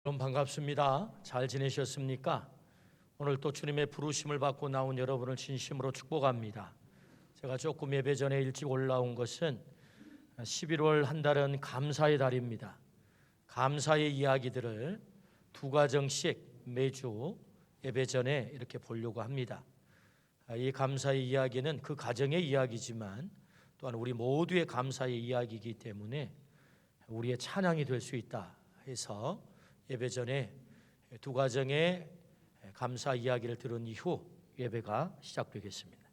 여러분 반갑습니다. 잘 지내셨습니까? 오늘 또 주님의 부르심을 받고 나온 여러분을 진심으로 축복합니다. 제가 조금 예배 전에 일찍 올라온 것은 11월 한 달은 감사의 달입니다. 감사의 이야기들을 두 가정씩 매주 예배 전에 이렇게 보려고 합니다. 이 감사의 이야기는 그 가정의 이야기지만 또한 우리 모두의 감사의 이야기이기 때문에 우리의 찬양이 될 수 있다 해서 예배 전에 두 가정의 감사 이야기를 들은 이후 예배가 시작되겠습니다.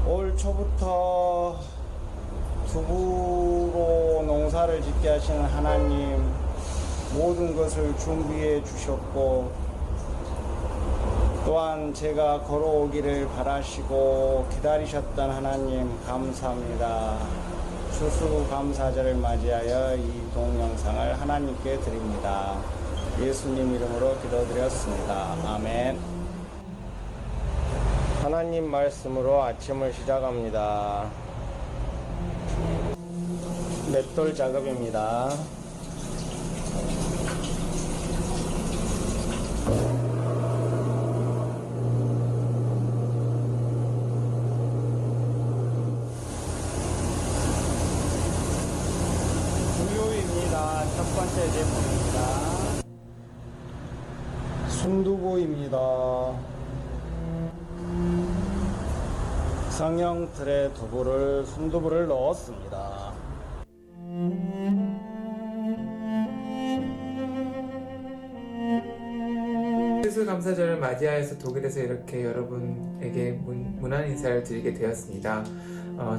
올 초부터 두부로 농사를 짓게 하시는 하나님, 모든 것을 준비해 주셨고 또한 제가 걸어오기를 바라시고 기다리셨던 하나님 감사합니다. 추수감사절을 맞이하여 이 동영상을 하나님께 드립니다. 예수님 이름으로 기도드렸습니다. 아멘. 하나님 말씀으로 아침을 시작합니다. 맷돌 작업입니다. 두유입니다. 첫 번째 제품입니다. 순두부입니다. 성형 틀에 순두부를 넣었습니다. 추수감사절을 맞이하여서 독일에서 이렇게 여러분에게 문안 인사를 드리게 되었습니다.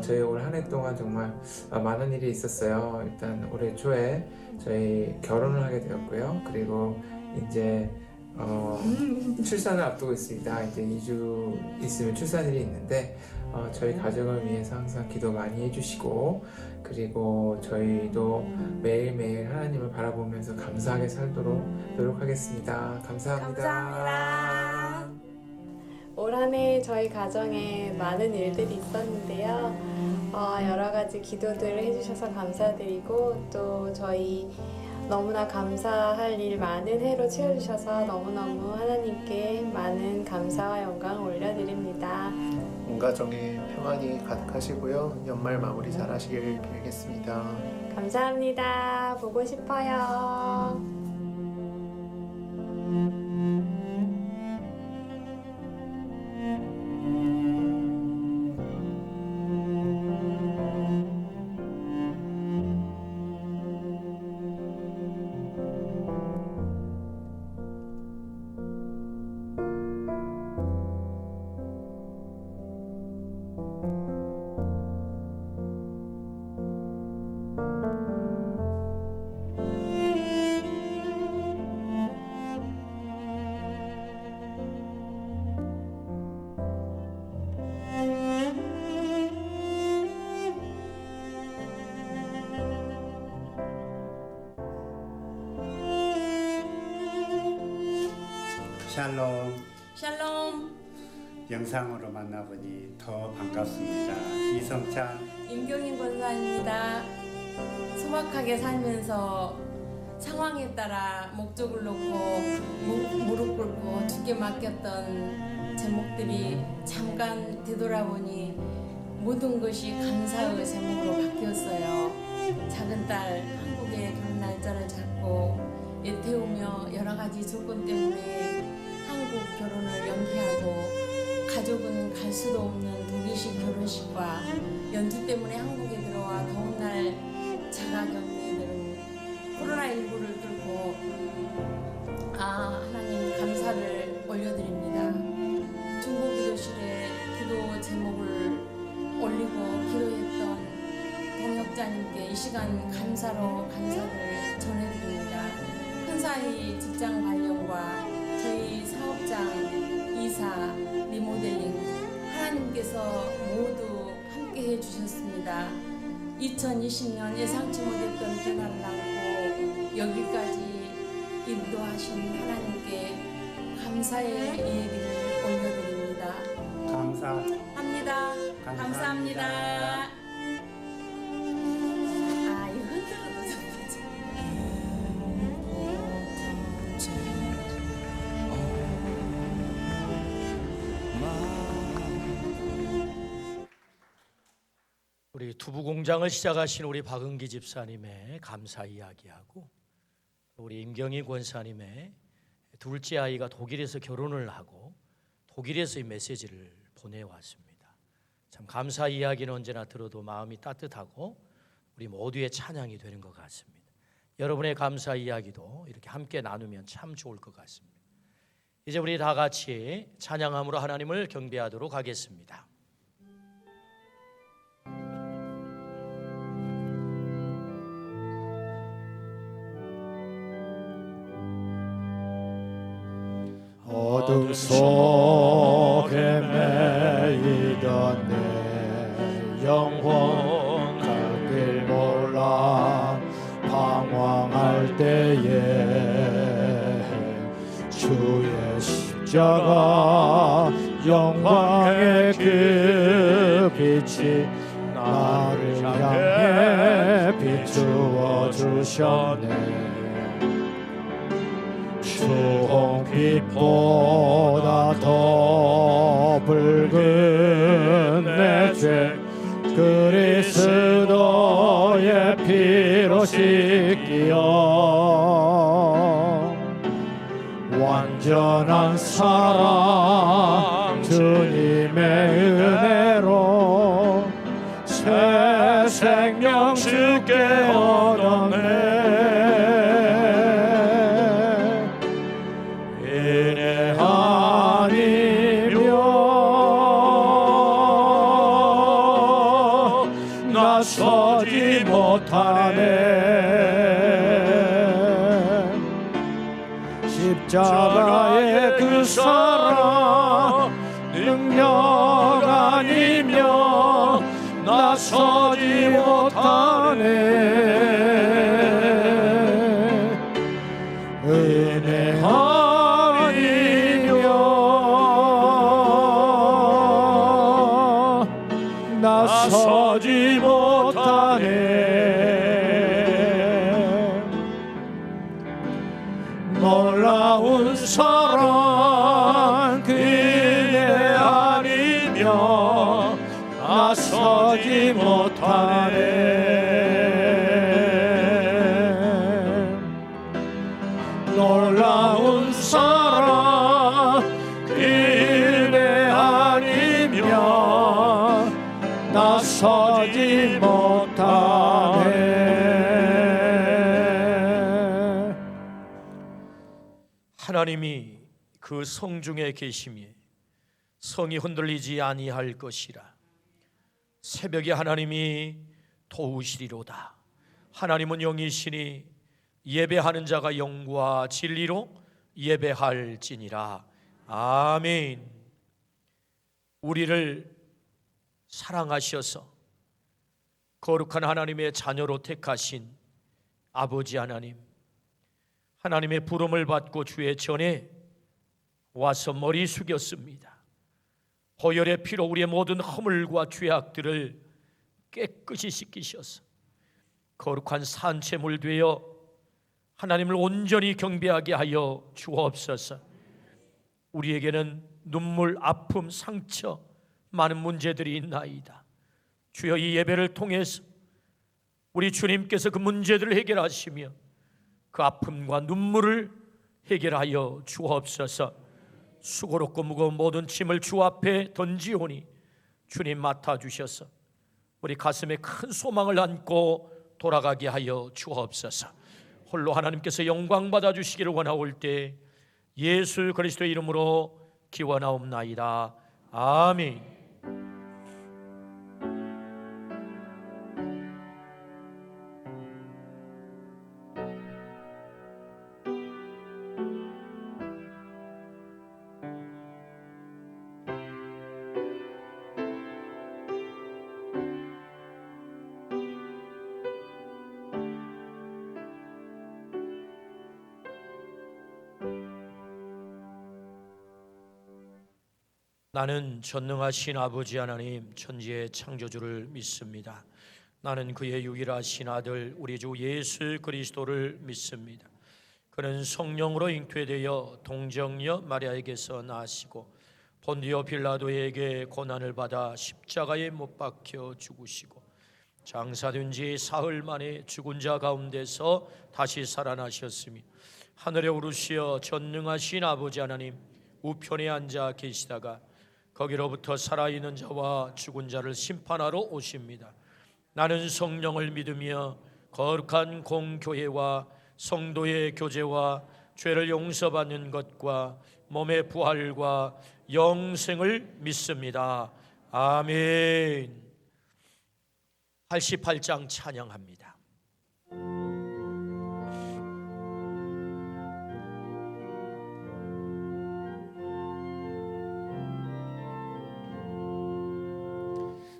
저희 올 한 해 동안 정말 많은 일이 있었어요. 일단 올해 초에 저희 결혼을 하게 되었고요. 그리고 이제 출산을 앞두고 있습니다. 이제 2주 있으면 출산일이 있는데 저희 가정을 위해서 항상 기도 많이 해주시고, 그리고 저희도 매일매일 하나님을 바라보면서 감사하게 살도록 노력하겠습니다. 감사합니다. 올 한 해 저희 가정에 많은 일들이 있었는데요. 여러 가지 기도들을 해주셔서 감사드리고, 또 저희 너무나 감사할 일 많은 해로 채워주셔서 너무너무 하나님께 많은 감사와 영광을 올려드립니다. 온 가정에 평안이 가득하시고요. 연말 마무리 잘 하시길 빌겠습니다. 감사합니다. 보고 싶어요. 샬롬. 샬롬. 영상으로 만나보니 더 반갑습니다. 이성찬. 임경인 권사입니다. 소박하게 살면서 상황에 따라 목적을 놓고 무릎 꿇고 주께 맡겼던 제목들이 잠깐 되돌아보니 모든 것이 감사의 제목으로 바뀌었어요. 작은 딸 한국에 결혼 날짜를 잡고 애 태우며 여러 가지 조건 때문에 한국 결혼을 연기하고 가족은 갈 수도 없는 독일식 결혼식과 연주 때문에 한국에 들어와 더운 날 자가 격리들은 코로나19를 뚫고 하나님 감사를 올려드립니다. 중보 기도실에 기도 제목을 올리고 기도했던 동역자님께 이 시간 감사로 감사를 전해드립니다. 큰사이 직장 관련과 저희 사업장 이사 리모델링 하나님께서 모두 함께 해주셨습니다. 2020년 예상치 못했던 변화를 안고 여기까지 인도하신 하나님께 감사의 얘기를 올려드립니다. 감사합니다. 감사합니다. 이거 흔들어도 좋겠지. 우리 두부 공장을 시작하신 우리 박은기 집사님의 감사 이야기하고 우리 임경희 권사님의 둘째 아이가 독일에서 결혼을 하고 독일에서 이 메시지를 보내왔습니다. 참 감사 이야기는 언제나 들어도 마음이 따뜻하고 우리 모두의 찬양이 되는 것 같습니다. 여러분의 감사 이야기도 이렇게 함께 나누면 참 좋을 것 같습니다. 이제 우리 다 같이 찬양함으로 하나님을 경배하도록 하겠습니다. 어둠 속에 매이던 내 영혼 갈 길 몰라 방황할 때에 주의 십자가 영광의 그 빛이 나를 향해 비추어 주셨네. 수홍빛보다 더 붉은 내 죄 그리스도의 피로 씻기어 완전한 사랑 주님의 은혜로 새 생명 주께 얻었네. 서지 못하네. 십자가의 그 사랑 능력 아니며 나 서지 못하네. 은혜 아니며 나 서지 놀라운 사랑 그 은혜 아니며 나서지 못하네. 놀라운 사랑 그 은혜 아니며 나서지 못하네. 하나님이 그 성중에 계심이 성이 흔들리지 아니할 것이라. 새벽에 하나님이 도우시리로다. 하나님은 영이시니 예배하는 자가 영과 진리로 예배할지니라. 아멘. 우리를 사랑하셔서 거룩한 하나님의 자녀로 택하신 아버지 하나님, 하나님의 부름을 받고 주의 전에 와서 머리 숙였습니다. 보혈의 피로 우리의 모든 허물과 죄악들을 깨끗이 씻기셔서 거룩한 산채물 되어 하나님을 온전히 경배하게 하여 주옵소서. 우리에게는 눈물, 아픔, 상처, 많은 문제들이 있나이다. 주여, 이 예배를 통해서 우리 주님께서 그 문제들을 해결하시며 그 아픔과 눈물을 해결하여 주옵소서. 수고롭고 무거운 모든 짐을 주 앞에 던지오니 주님 맡아주셔서 우리 가슴에 큰 소망을 안고 돌아가게 하여 주옵소서. 홀로 하나님께서 영광 받아주시기를 원하올 때 예수 그리스도의 이름으로 기원하옵나이다. 아멘. 나는 전능하신 아버지 하나님, 천지의 창조주를 믿습니다. 나는 그의 유일하신 아들 우리 주 예수 그리스도를 믿습니다. 그는 성령으로 잉태되어 동정녀 마리아에게서 나시고 본디오 빌라도에게 고난을 받아 십자가에 못 박혀 죽으시고 장사된 지 사흘 만에 죽은 자 가운데서 다시 살아나셨으며 하늘에 오르시어 전능하신 아버지 하나님 우편에 앉아 계시다가 거기로부터 살아있는 자와 죽은 자를 심판하러 오십니다. 나는 성령을 믿으며 거룩한 공교회와 성도의 교제와 죄를 용서받는 것과 몸의 부활과 영생을 믿습니다. 아멘. 88장 찬양합니다.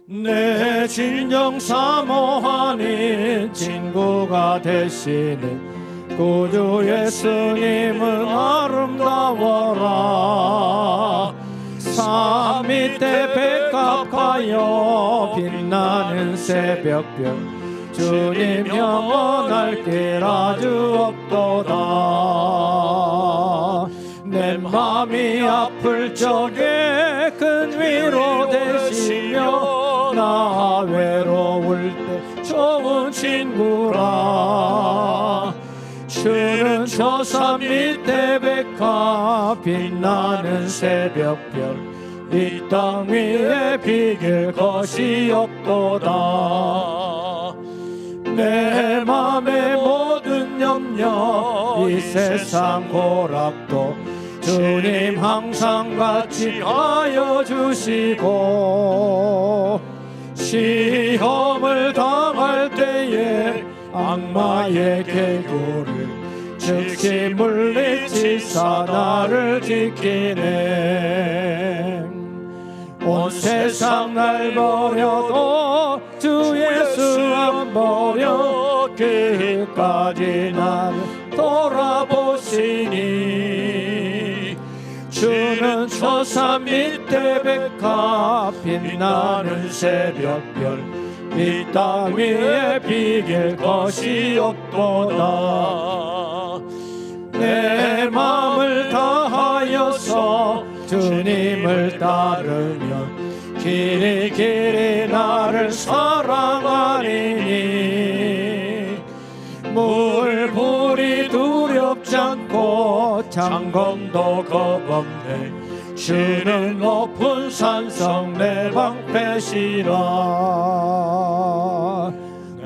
내 진정 사모하는 친구가 되시는 구주 예수님은 아름다워라. 산 밑에 백합하여 빛나는 새벽별 주님 영원할 길 아주 없도다. 내 맘이 아플 적에 큰 위로 되시며 나 외로울 때 좋은 친구라. 주는 저 산 밑에 백합 빛나는 새벽별 이 땅 위에 비길 것이 없도다. 내 맘의 모든 염려 이 세상 고락도 주님 항상 같이 하여 주시고 시험을 당할 때에 악마의 계교를 즉시 물리치사 나를 지키네. 온 세상 날 버려도 주 예수 안 버려 끝까지 나를 돌아보시니. 주는 저 산 밑에 백합 빛나는 새벽별 이 땅 위에 비길 것이 없도다. 내 마음을 다하여서 주님을 따르면 길이 길이 나를 사랑하리니. 물불이 두렵지 않고 장검도 겁없네. 주는 높은 산성 내 방패시라.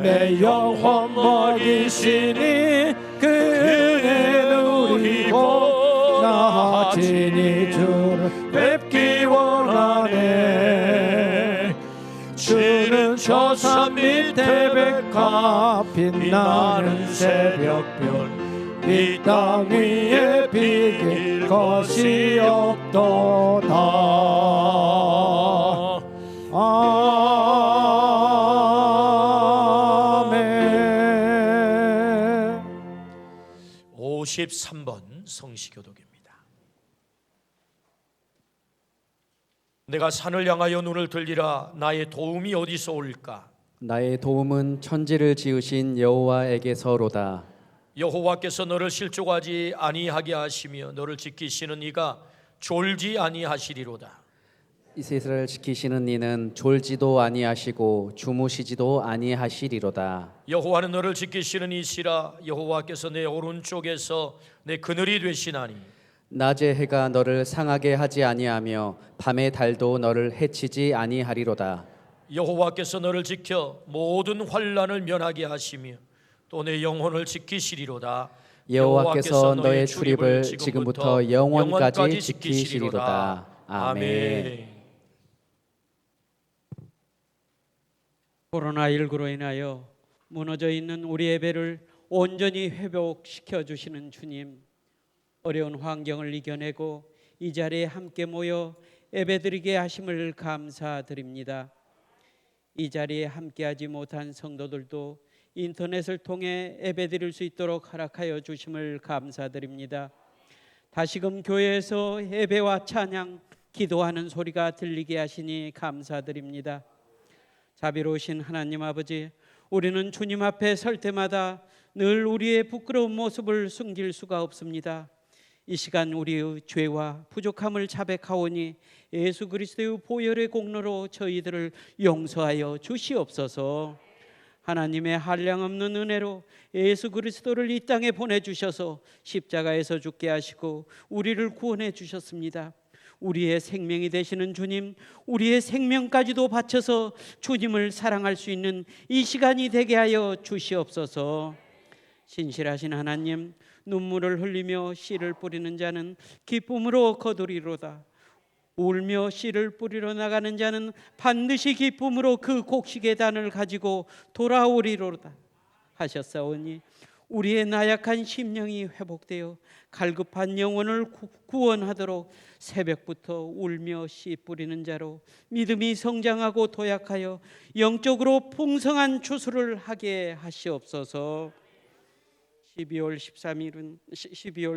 내 영혼 먹이시니 그 은혜 누리고 나 진히 주를 뵙기 원하네. 주는 저 산 밑에 백합 빛나는 새벽별 이 땅 위에 비길 것이 없도다. 아멘. 53번 성시교독입니다. 내가 산을 향하여 눈을 들리라. 나의 도움이 어디서 올까? 나의 도움은 천지를 지으신 여호와에게서로다. 여호와께서 너를 실족하지 아니하게 하시며 너를 지키시는 이가 졸지 아니하시리로다. 이스라엘을 지키시는 이는 졸지도 아니하시고 주무시지도 아니하시리로다. 여호와는 너를 지키시는 이시라. 여호와께서 내 오른쪽에서 내 그늘이 되시나니 낮의 해가 너를 상하게 하지 아니하며 밤의 달도 너를 해치지 아니하리로다. 여호와께서 너를 지켜 모든 환난을 면하게 하시며 또 내 영혼을 지키시리로다. 여호와께서 너의 출입을 지금부터 영원까지 지키시리로다. 아멘. 코로나19로 인하여 무너져 있는 우리 예배를 온전히 회복시켜 주시는 주님, 어려운 환경을 이겨내고 이 자리에 함께 모여 예배드리게 하심을 감사드립니다. 이 자리에 함께하지 못한 성도들도 인터넷을 통해 예배드릴 수 있도록 허락하여 주심을 감사드립니다. 다시금 교회에서 예배와 찬양, 기도하는 소리가 들리게 하시니 감사드립니다. 자비로우신 하나님 아버지, 우리는 주님 앞에 설 때마다 늘 우리의 부끄러운 모습을 숨길 수가 없습니다. 이 시간 우리의 죄와 부족함을 자백하오니 예수 그리스도의 보혈의 공로로 저희들을 용서하여 주시옵소서. 하나님의 한량없는 은혜로 예수 그리스도를 이 땅에 보내주셔서 십자가에서 죽게 하시고 우리를 구원해 주셨습니다. 우리의 생명이 되시는 주님, 우리의 생명까지도 바쳐서 주님을 사랑할 수 있는 이 시간이 되게 하여 주시옵소서. 신실하신 하나님, 눈물을 흘리며 씨를 뿌리는 자는 기쁨으로 거두리로다. 울며 씨를 뿌리러 나가는 자는 반드시 기쁨으로 그 곡식의 단을 가지고 돌아오리로다 하셨사오니, 우리의 나약한 심령이 회복되어 갈급한 영혼을 구원하도록 새벽부터 울며 씨 뿌리는 자로 믿음이 성장하고 도약하여 영적으로 풍성한 추수를 하게 하시옵소서. 12월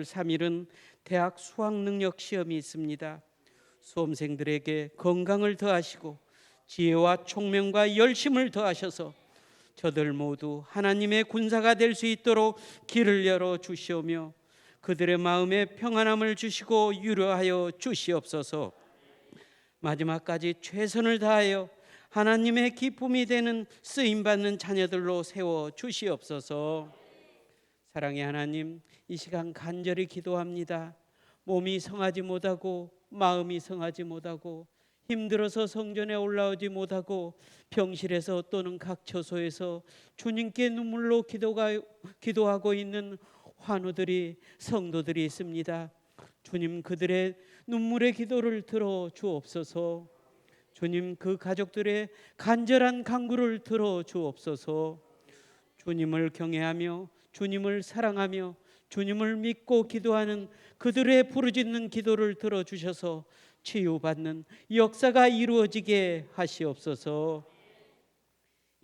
3일은 대학 수학능력 시험이 있습니다. 수험생들에게 건강을 더하시고 지혜와 총명과 열심을 더하셔서 저들 모두 하나님의 군사가 될 수 있도록 길을 열어 주시오며 그들의 마음에 평안함을 주시고 유로하여 주시옵소서. 마지막까지 최선을 다하여 하나님의 기쁨이 되는 쓰임받는 자녀들로 세워 주시옵소서. 사랑의 하나님, 이 시간 간절히 기도합니다. 몸이 성하지 못하고 마음이 성하지 못하고 힘들어서 성전에 올라오지 못하고 병실에서 또는 각 처소에서 주님께 눈물로 기도하고 있는 환우들이, 성도들이 있습니다. 주님, 그들의 눈물의 기도를 들어 주옵소서. 주님, 그 가족들의 간절한 간구를 들어 주옵소서. 주님을 경외하며 주님을 사랑하며 주님을 믿고 기도하는 그들의 부르짖는 기도를 들어주셔서 치유받는 역사가 이루어지게 하시옵소서.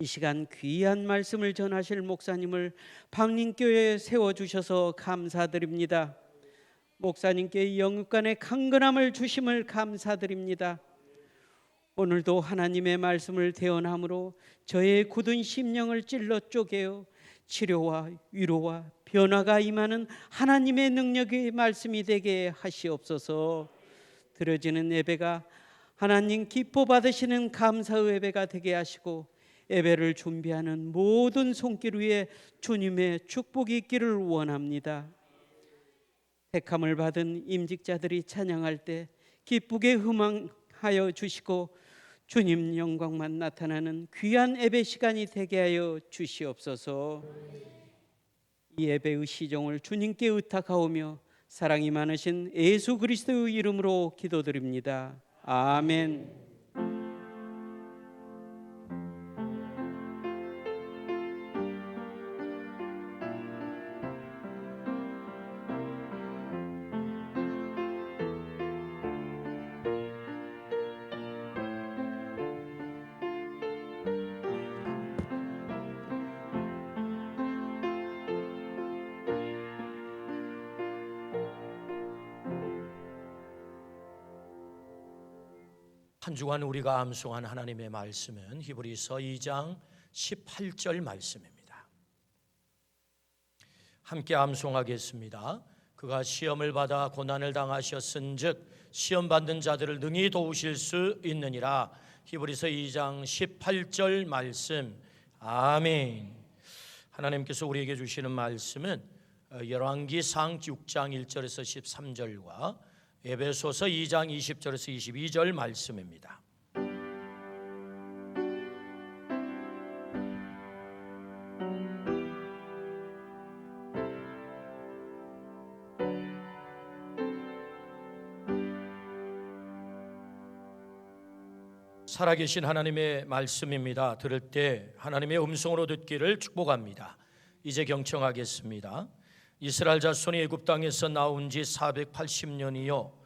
이 시간 귀한 말씀을 전하실 목사님을 방림교회에 세워주셔서 감사드립니다. 목사님께 영육간의 강건함을 주심을 감사드립니다. 오늘도 하나님의 말씀을 대언함으로 저의 굳은 심령을 찔러 쪼개어 치료와 위로와 변화가 임하는 하나님의 능력의 말씀이 되게 하시옵소서. 드려지는 예배가 하나님 기뻐 받으시는 감사의 예배가 되게 하시고 예배를 준비하는 모든 손길 위에 주님의 축복이 있기를 원합니다. 택함을 받은 임직자들이 찬양할 때 기쁘게 음악하여 주시고 주님 영광만 나타나는 귀한 예배 시간이 되게 하여 주시옵소서. 이 예배의 시종을 주님께 의탁하오며 사랑이 많으신 예수 그리스도의 이름으로 기도드립니다. 아멘. 한 주간 우리가 암송한 하나님의 말씀은 히브리서 2장 18절 말씀입니다. 함께 암송하겠습니다. 그가 시험을 받아 고난을 당하셨은즉 시험 받는 자들을 능히 도우실 수 있느니라. 히브리서 2장 18절 말씀. 아멘. 하나님께서 우리에게 주시는 말씀은 열왕기상 6장 1절에서 13절과 에베소서 2장 20절에서 22절 말씀입니다. 살아계신 하나님의 말씀입니다. 들을 때 하나님의 음성으로 듣기를 축복합니다. 이제 경청하겠습니다. 이스라엘 자손이 애굽 땅에서 나온 지 480년이요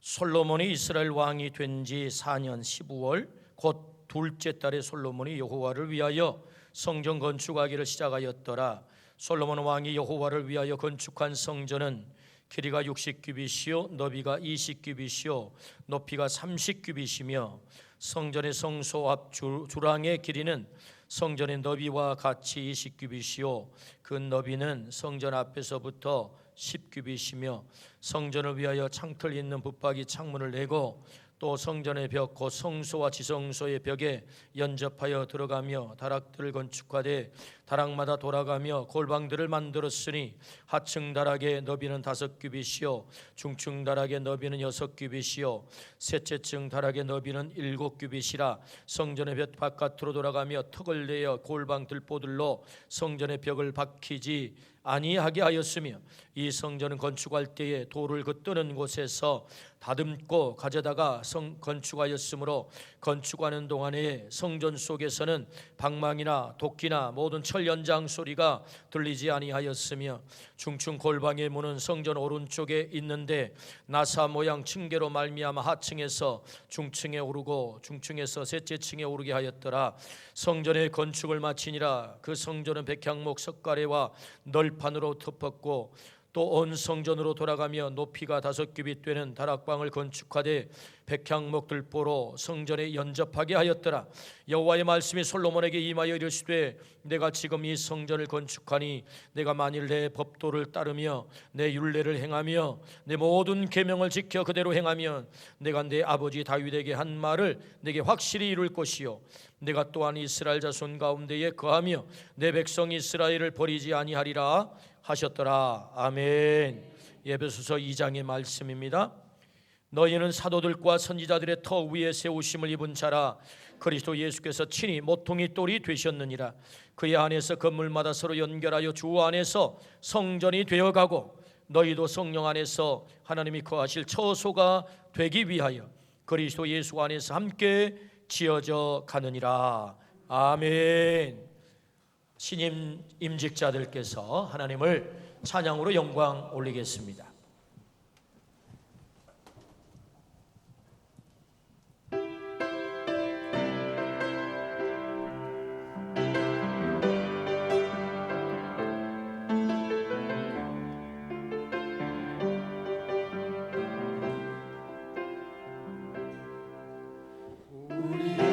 솔로몬이 이스라엘 왕이 된 지 4년 15월 곧 둘째 달에 솔로몬이 여호와를 위하여 성전 건축하기를 시작하였더라. 솔로몬 왕이 여호와를 위하여 건축한 성전은 길이가 60규빗이요 너비가 20규빗이요 높이가 30규빗이며 성전의 성소 앞 주랑의 길이는 성전의 너비와 같이 20규빗이요 그 너비는 성전 앞에서부터 10규빗이며 성전을 위하여 창틀 있는 붙박이 창문을 내고 또 성전의 벽 곧 성소와 지성소의 벽에 연접하여 들어가며 다락들을 건축하되 다락마다 돌아가며 골방들을 만들었으니 하층 다락의 너비는 5규빗이요 중층 다락의 너비는 6규빗이요 셋째층 다락의 너비는 7규빗이라. 성전의 벽 바깥으로 돌아가며 턱을 내어 골방 들보들로 성전의 벽을 박히지 아니하게 하였으며 이 성전은 건축할 때에 돌을 그 뜨는 곳에서 다듬고 가져다가 건축하였으므로 건축하는 동안에 성전 속에서는 방망이나 도끼나 모든 철 연장 소리가 들리지 아니하였으며 중층 골방의 문은 성전 오른쪽에 있는데 나사 모양 층계로 말미암아 하층에서 중층에 오르고 중층에서 셋째 층에 오르게 하였더라. 성전의 건축을 마치니라. 그 성전은 백향목 석가래와 널판으로 덮었고 또 온 성전으로 돌아가며 높이가 5규빗 되는 다락방을 건축하되 백향목 들보로 성전에 연접하게 하였더라. 여호와의 말씀이 솔로몬에게 임하여 이르시되 내가 지금 이 성전을 건축하니 내가 만일 내 법도를 따르며 내 율례를 행하며 내 모든 계명을 지켜 그대로 행하면 내가 내 아버지 다윗에게 한 말을 내게 확실히 이룰 것이요 내가 또한 이스라엘 자손 가운데에 거하며 내 백성 이스라엘을 버리지 아니하리라 하셨더라. 아멘. 에베소서 2장의 말씀입니다. 너희는 사도들과 선지자들의 터 위에 세우심을 입은 자라. 그리스도 예수께서 친히 모퉁이 돌이 되셨느니라. 그의 안에서 건물마다 서로 연결하여 주 안에서 성전이 되어가고 너희도 성령 안에서 하나님이 거하실 처소가 되기 위하여 그리스도 예수 안에서 함께 지어져 가느니라. 아멘. 신임 임직자들께서 하나님을 찬양으로 영광 올리겠습니다. 우리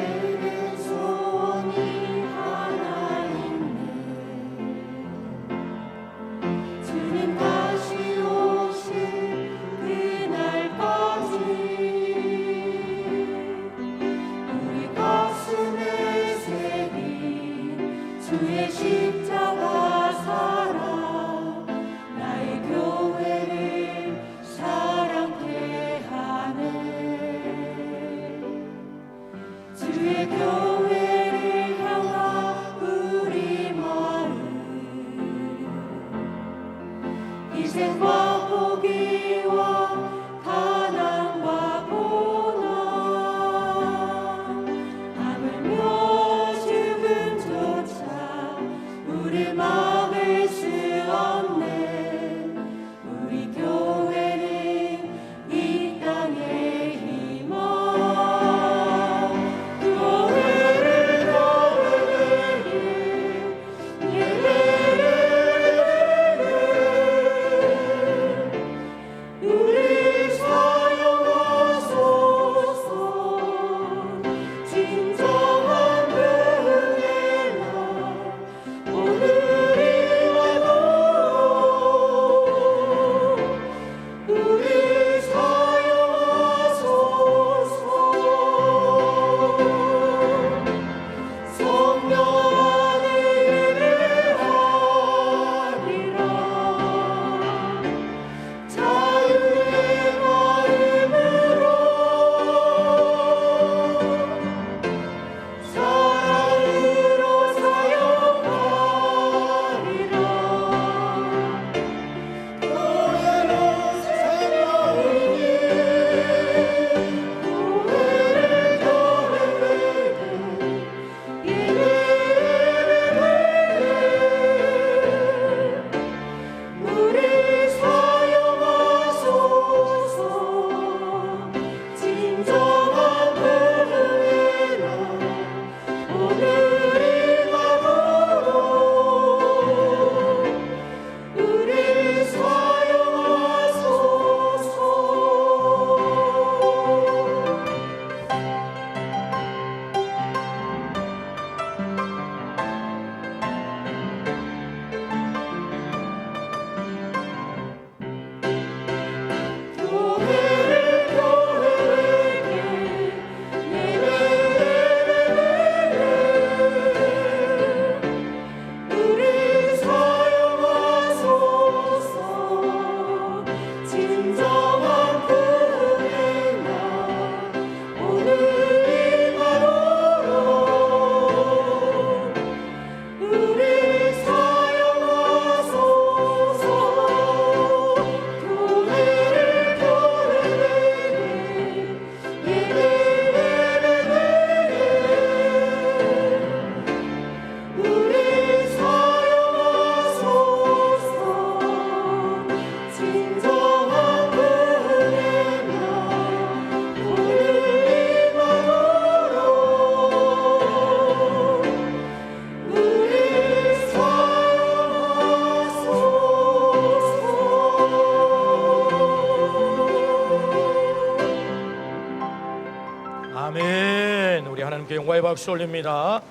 주님께 영광의 박수 올립니다.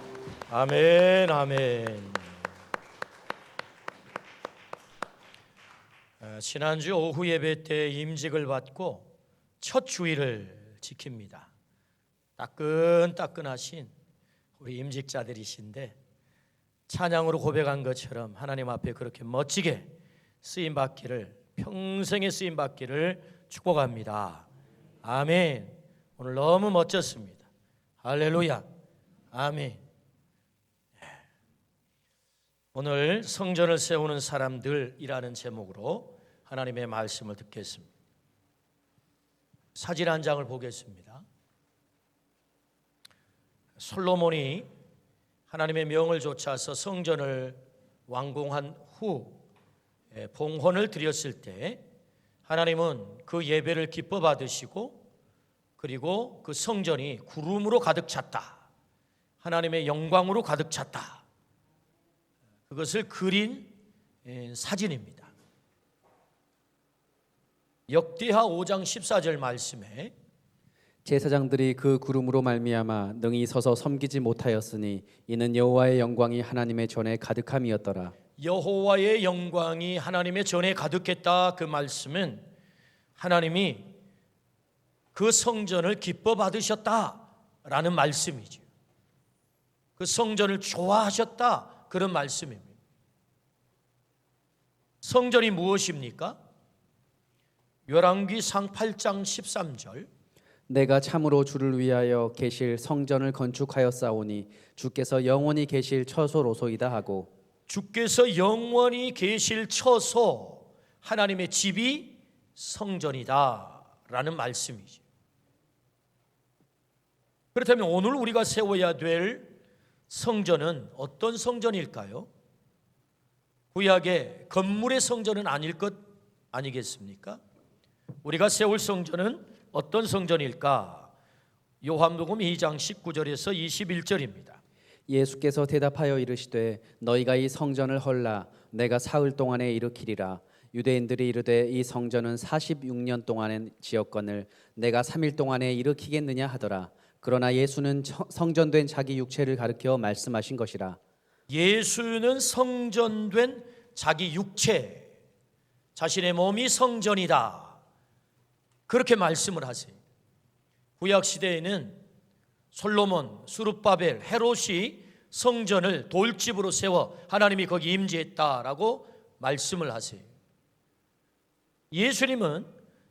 아멘, 아멘. 지난주 오후 예배 때 임직을 받고 첫 주일을 지킵니다. 따끈따끈하신 우리 임직자들이신데 찬양으로 고백한 것처럼 하나님 앞에 그렇게 멋지게 쓰임 받기를, 평생에 쓰임 받기를 축복합니다. 아멘. 오늘 너무 멋졌습니다. 할렐루야. 아멘. 오늘 성전을 세우는 사람들이라는 제목으로 하나님의 말씀을 듣겠습니다. 사진 한 장을 보겠습니다. 솔로몬이 하나님의 명을 좇아서 성전을 완공한 후 봉헌을 드렸을 때 하나님은 그 예배를 기뻐 받으시고 그리고 그 성전이 구름으로 가득 찼다. 하나님의 영광으로 가득 찼다. 그것을 그린 사진입니다. 역대하 5장 14절 말씀에 제사장들이 그 구름으로 말미암아 능히 서서 섬기지 못하였으니 이는 여호와의 영광이 하나님의 전에 가득함이었더라. 여호와의 영광이 하나님의 전에 가득했다. 그 말씀은 하나님이 그 성전을 기뻐 받으셨다라는 말씀이죠. 그 성전을 좋아하셨다, 그런 말씀입니다. 성전이 무엇입니까? 열왕기상 8장 13절 내가 참으로 주를 위하여 계실 성전을 건축하였사오니 주께서 영원히 계실 처소로소이다 하고, 주께서 영원히 계실 처소, 하나님의 집이 성전이다 라는 말씀이죠. 그렇다면 오늘 우리가 세워야 될 성전은 어떤 성전일까요? 구약의 건물의 성전은 아닐 것 아니겠습니까? 우리가 세울 성전은 어떤 성전일까? 요한복음 2장 19절에서 21절입니다. 예수께서 대답하여 이르시되 너희가 이 성전을 헐라 내가 사흘 동안에 일으키리라. 유대인들이 이르되 이 성전은 46년 동안에 지었거늘 내가 3일 동안에 일으키겠느냐 하더라. 그러나 예수는 성전된 자기 육체를 가리켜 말씀하신 것이라. 예수는 성전된 자기 육체, 자신의 몸이 성전이다, 그렇게 말씀을 하세요. 구약 시대에는 솔로몬, 스룹바벨, 헤롯이 성전을 돌집으로 세워 하나님이 거기 임재했다라고 말씀을 하세요. 예수님은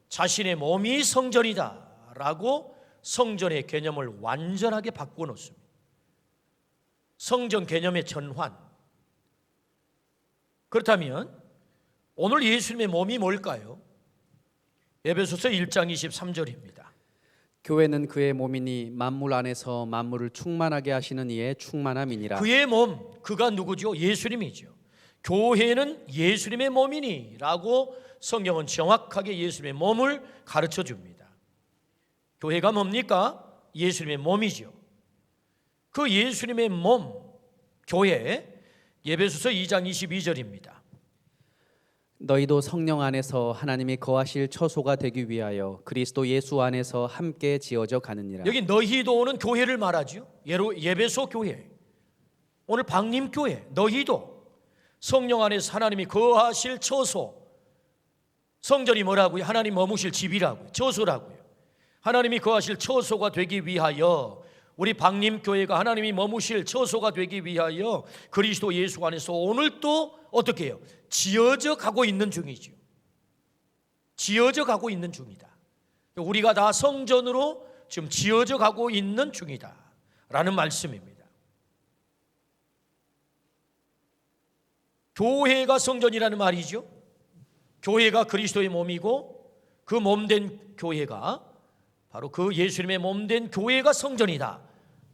자신의 몸이 성전이다라고 성전의 개념을 완전하게 바꾸어 놓습니다. 성전 개념의 전환. 그렇다면 오늘 예수님의 몸이 뭘까요? 에베소서 1장 23절입니다. 교회는 그의 몸이니 만물 안에서 만물을 충만하게 하시는 이의 충만함이니라. 그의 몸, 그가 누구죠? 예수님이죠. 교회는 예수님의 몸이니 라고 성경은 정확하게 예수님의 몸을 가르쳐 줍니다. 교회가 뭡니까? 예수님의 몸이죠. 그 예수님의 몸, 교회, 에베소서 2장 22절입니다. 너희도 성령 안에서 하나님이 거하실 처소가 되기 위하여 그리스도 예수 안에서 함께 지어져 가느니라. 여기 너희도는 교회를 말하죠. 예배소 교회, 오늘 방림교회, 너희도 성령 안에서 하나님이 거하실 처소. 성전이 뭐라고요? 하나님 머무실 집이라고요. 처소라고요. 하나님이 거하실 처소가 되기 위하여 우리 방림교회가 하나님이 머무실 처소가 되기 위하여 그리스도 예수 안에서 오늘 또 어떻게 해요? 지어져 가고 있는 중이죠. 지어져 가고 있는 중이다. 우리가 다 성전으로 지금 지어져 가고 있는 중이다 라는 말씀입니다. 교회가 성전이라는 말이죠. 교회가 그리스도의 몸이고 그 몸된 교회가 바로 그 예수님의 몸된 교회가 성전이다,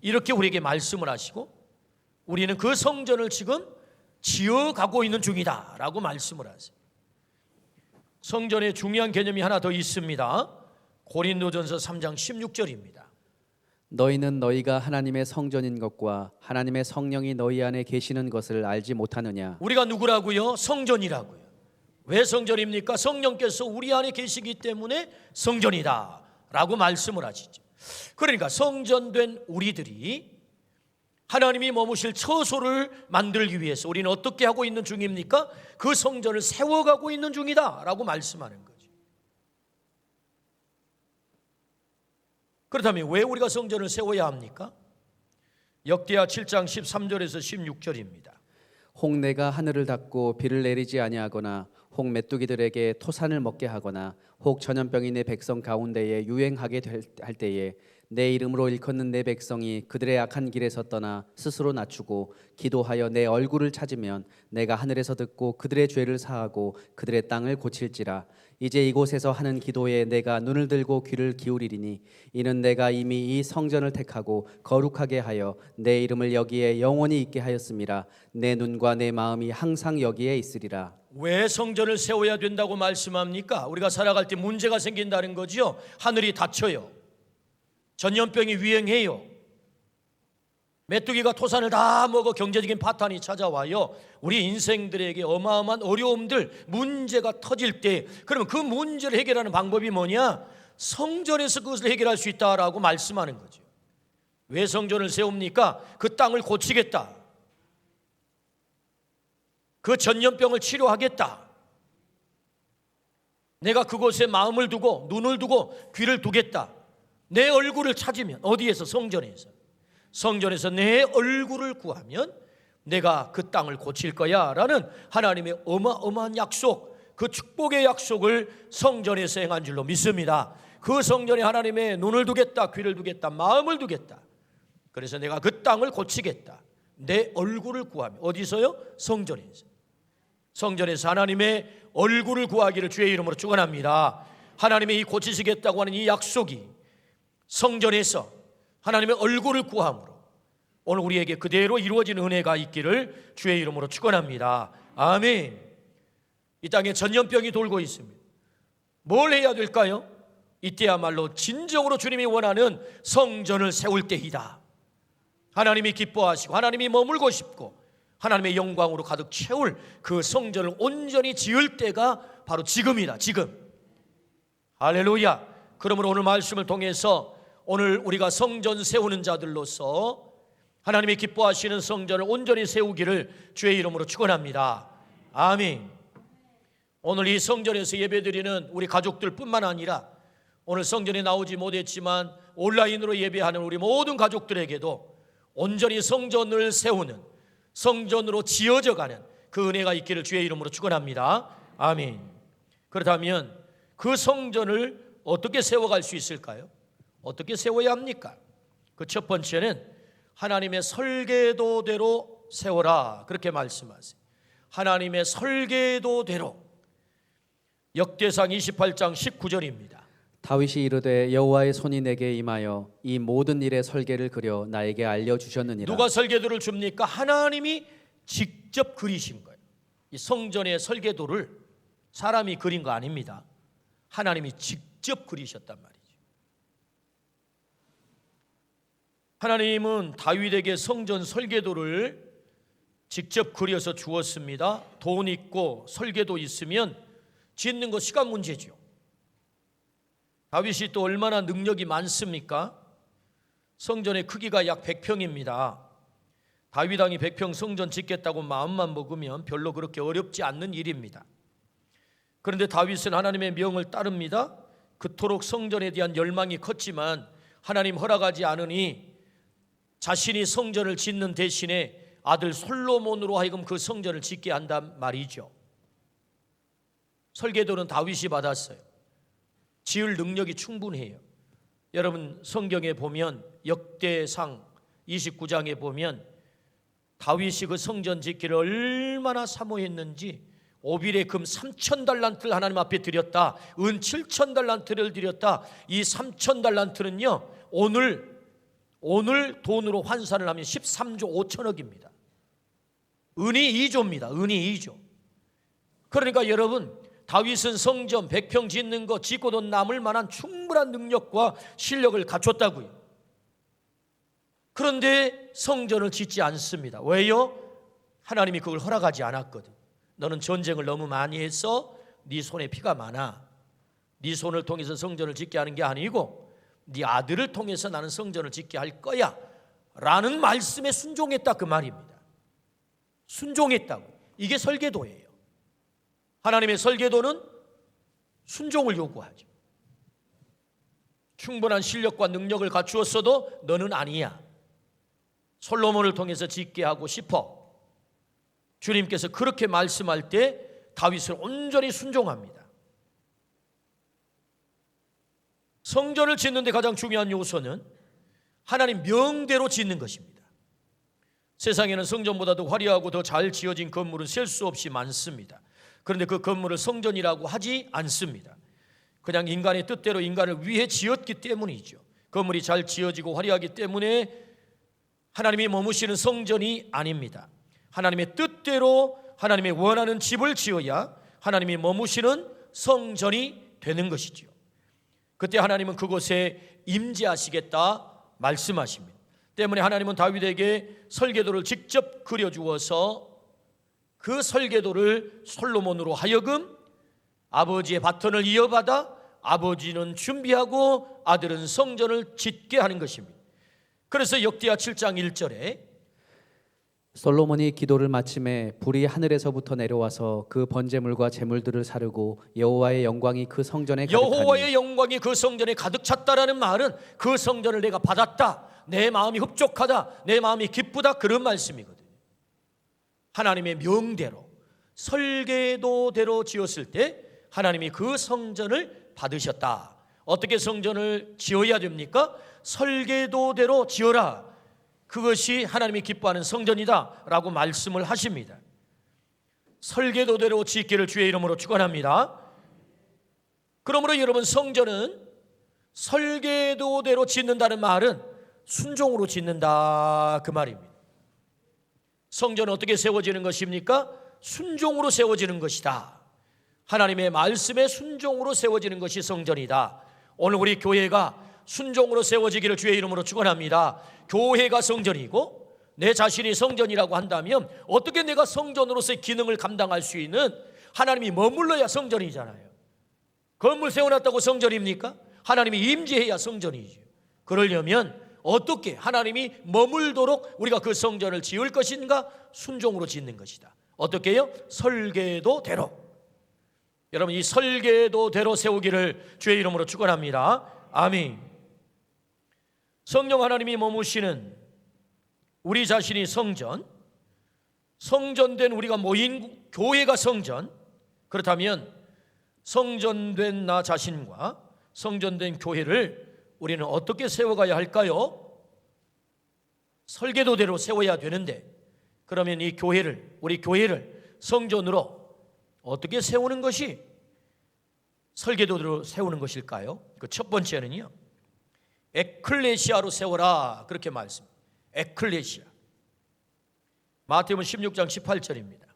이렇게 우리에게 말씀을 하시고 우리는 그 성전을 지금 지어가고 있는 중이다 라고 말씀을 하세요. 성전에 중요한 개념이 하나 더 있습니다. 고린도전서 3장 16절입니다. 너희는 너희가 하나님의 성전인 것과 하나님의 성령이 너희 안에 계시는 것을 알지 못하느냐. 우리가 누구라고요? 성전이라고요. 왜 성전입니까? 성령께서 우리 안에 계시기 때문에 성전이다 라고 말씀을 하시죠. 그러니까 성전된 우리들이 하나님이 머무실 처소를 만들기 위해서 우리는 어떻게 하고 있는 중입니까? 그 성전을 세워가고 있는 중이다 라고 말씀하는 거죠. 그렇다면 왜 우리가 성전을 세워야 합니까? 역대하 7장 13절에서 16절입니다. 혹 내가 하늘을 닫고 비를 내리지 아니하거나 혹 메뚜기들에게 토산을 먹게 하거나 혹 전염병이 내 백성 가운데에 유행하게 할 때에 내 이름으로 일컫는 내 백성이 그들의 악한 길에서 떠나 스스로 낮추고 기도하여 내 얼굴을 찾으면 내가 하늘에서 듣고 그들의 죄를 사하고 그들의 땅을 고칠지라. 이제 이곳에서 하는 기도에 내가 눈을 들고 귀를 기울이리니 이는 내가 이미 이 성전을 택하고 거룩하게 하여 내 이름을 여기에 영원히 있게 하였음이라. 내 눈과 내 마음이 항상 여기에 있으리라. 왜 성전을 세워야 된다고 말씀합니까? 우리가 살아갈 때 문제가 생긴다는 거지요. 하늘이 닫혀요. 전염병이 유행해요. 메뚜기가 토산을 다 먹어 경제적인 파탄이 찾아와요. 우리 인생들에게 어마어마한 어려움들, 문제가 터질 때, 그러면 그 문제를 해결하는 방법이 뭐냐? 성전에서 그것을 해결할 수 있다라고 말씀하는 거죠. 왜 성전을 세웁니까? 그 땅을 고치겠다. 그 전염병을 치료하겠다. 내가 그곳에 마음을 두고 눈을 두고 귀를 두겠다. 내 얼굴을 찾으면, 어디에서? 성전에서. 성전에서 내 얼굴을 구하면 내가 그 땅을 고칠 거야 라는 하나님의 어마어마한 약속, 그 축복의 약속을 성전에서 행한 줄로 믿습니다. 그 성전에 하나님의 눈을 두겠다, 귀를 두겠다, 마음을 두겠다. 그래서 내가 그 땅을 고치겠다. 내 얼굴을 구하면. 어디서요? 성전에서. 성전에서 하나님의 얼굴을 구하기를 주의 이름으로 축원합니다. 하나님의 이 고치시겠다고 하는 이 약속이 성전에서 하나님의 얼굴을 구함으로 오늘 우리에게 그대로 이루어지는 은혜가 있기를 주의 이름으로 축원합니다. 아멘. 이 땅에 전염병이 돌고 있습니다. 뭘 해야 될까요? 이때야말로 진정으로 주님이 원하는 성전을 세울 때이다. 하나님이 기뻐하시고 하나님이 머물고 싶고 하나님의 영광으로 가득 채울 그 성전을 온전히 지을 때가 바로 지금이다. 지금. 할렐루야. 그러므로 오늘 말씀을 통해서 오늘 우리가 성전 세우는 자들로서 하나님이 기뻐하시는 성전을 온전히 세우기를 주의 이름으로 축원합니다. 아멘. 오늘 이 성전에서 예배드리는 우리 가족들뿐만 아니라 오늘 성전에 나오지 못했지만 온라인으로 예배하는 우리 모든 가족들에게도 온전히 성전을 세우는, 성전으로 지어져가는 그 은혜가 있기를 주의 이름으로 축원합니다. 아멘. 그렇다면 그 성전을 어떻게 세워갈 수 있을까요? 어떻게 세워야 합니까? 그 첫 번째는 하나님의 설계도대로 세워라, 그렇게 말씀하세요. 하나님의 설계도대로. 역대상 28장 19절입니다. 다윗이 이르되 여호와의 손이 내게 임하여 이 모든 일의 설계를 그려 나에게 알려주셨느니라. 누가 설계도를 줍니까? 하나님이 직접 그리신 거예요. 이 성전의 설계도를 사람이 그린 거 아닙니다. 하나님이 직접 그리셨단 말이에요. 하나님은 다윗에게 성전 설계도를 직접 그려서 주었습니다. 돈 있고 설계도 있으면 짓는 거 시간 문제죠. 다윗이 또 얼마나 능력이 많습니까? 성전의 크기가 약 100평입니다. 다윗 왕이 100평 성전 짓겠다고 마음만 먹으면 별로 그렇게 어렵지 않는 일입니다. 그런데 다윗은 하나님의 명을 따릅니다. 그토록 성전에 대한 열망이 컸지만 하나님 허락하지 않으니 자신이 성전을 짓는 대신에 아들 솔로몬으로 하여금 그 성전을 짓게 한단 말이죠. 설계도는 다윗이 받았어요. 지을 능력이 충분해요. 여러분 성경에 보면 역대상 29장에 보면 다윗이 그 성전 짓기를 얼마나 사모했는지 오빌의 금 3,000달란트를 하나님 앞에 드렸다. 은 7,000달란트를 드렸다. 이 3,000달란트는요 오늘 돈으로 환산을 하면 13조 5천억입니다. 은이 2조입니다. 은이 2조. 그러니까 여러분 다윗은 성전 100평 짓는 거 짓고도 남을 만한 충분한 능력과 실력을 갖췄다고요. 그런데 성전을 짓지 않습니다. 왜요? 하나님이 그걸 허락하지 않았거든. 너는 전쟁을 너무 많이 해서 네 손에 피가 많아. 네 손을 통해서 성전을 짓게 하는 게 아니고 네 아들을 통해서 나는 성전을 짓게 할 거야 라는 말씀에 순종했다 그 말입니다. 순종했다고. 이게 설계도예요. 하나님의 설계도는 순종을 요구하죠. 충분한 실력과 능력을 갖추었어도 너는 아니야. 솔로몬을 통해서 짓게 하고 싶어. 주님께서 그렇게 말씀할 때 다윗은 온전히 순종합니다. 성전을 짓는 데 가장 중요한 요소는 하나님 명대로 짓는 것입니다. 세상에는 성전보다도 화려하고 더 잘 지어진 건물은 셀 수 없이 많습니다. 그런데 그 건물을 성전이라고 하지 않습니다. 그냥 인간의 뜻대로 인간을 위해 지었기 때문이죠. 건물이 잘 지어지고 화려하기 때문에 하나님이 머무시는 성전이 아닙니다. 하나님의 뜻대로 하나님이 원하는 집을 지어야 하나님이 머무시는 성전이 되는 것이죠. 그때 하나님은 그곳에 임재하시겠다 말씀하십니다. 때문에 하나님은 다윗에게 설계도를 직접 그려주어서 그 설계도를 솔로몬으로 하여금 아버지의 바톤을 이어받아 아버지는 준비하고 아들은 성전을 짓게 하는 것입니다. 그래서 역대하 7장 1절에 솔로몬이 기도를 마침에 불이 하늘에서부터 내려와서 그 번제물과 제물들을 사르고 여호와의 영광이 그 성전에 가득하니 여호와의 영광이 그 성전에 가득 찼다라는 말은 그 성전을 내가 받았다, 내 마음이 흡족하다, 내 마음이 기쁘다, 그런 말씀이거든요. 하나님의 명대로 설계도대로 지었을 때 하나님이 그 성전을 받으셨다. 어떻게 성전을 지어야 됩니까? 설계도대로 지어라. 그것이 하나님이 기뻐하는 성전이다 라고 말씀을 하십니다. 설계도대로 짓기를 주의 이름으로 축원합니다. 그러므로 여러분, 성전은 설계도대로 짓는다는 말은 순종으로 짓는다 그 말입니다. 성전은 어떻게 세워지는 것입니까? 순종으로 세워지는 것이다. 하나님의 말씀에 순종으로 세워지는 것이 성전이다. 오늘 우리 교회가 순종으로 세워지기를 주의 이름으로 축원합니다. 교회가 성전이고 내 자신이 성전이라고 한다면 어떻게 내가 성전으로서의 기능을 감당할 수 있는, 하나님이 머물러야 성전이잖아요. 건물 세워놨다고 성전입니까? 하나님이 임재해야 성전이죠. 그러려면 어떻게 하나님이 머물도록 우리가 그 성전을 지을 것인가? 순종으로 짓는 것이다. 어떻게 해요? 설계도대로. 여러분, 이 설계도대로 세우기를 주의 이름으로 축원합니다. 아멘. 성령 하나님이 머무시는 우리 자신이 성전, 성전된 우리가 모인 교회가 성전. 그렇다면 성전된 나 자신과 성전된 교회를 우리는 어떻게 세워가야 할까요? 설계도대로 세워야 되는데, 그러면 이 교회를, 우리 교회를 성전으로 어떻게 세우는 것이 설계도대로 세우는 것일까요? 그 첫 번째는요, 에클레시아로 세워라, 그렇게 말씀. 에클레시아. 마태복음 16장 18절입니다.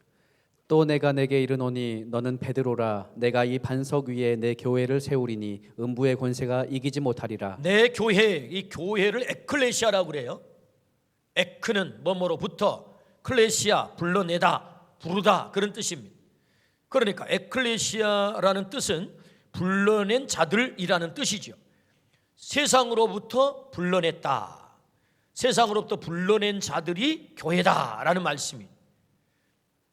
또 내가 내게 이르노니 너는 베드로라, 내가 이 반석 위에 내 교회를 세우리니 음부의 권세가 이기지 못하리라. 내 교회, 이 교회를 에클레시아라고 그래요. 에크는 뭐뭐로부터, 클레시아 불러내다, 부르다, 그런 뜻입니다. 그러니까 에클레시아라는 뜻은 불러낸 자들이라는 뜻이죠. 세상으로부터 불러냈다, 세상으로부터 불러낸 자들이 교회다라는 말씀입니다.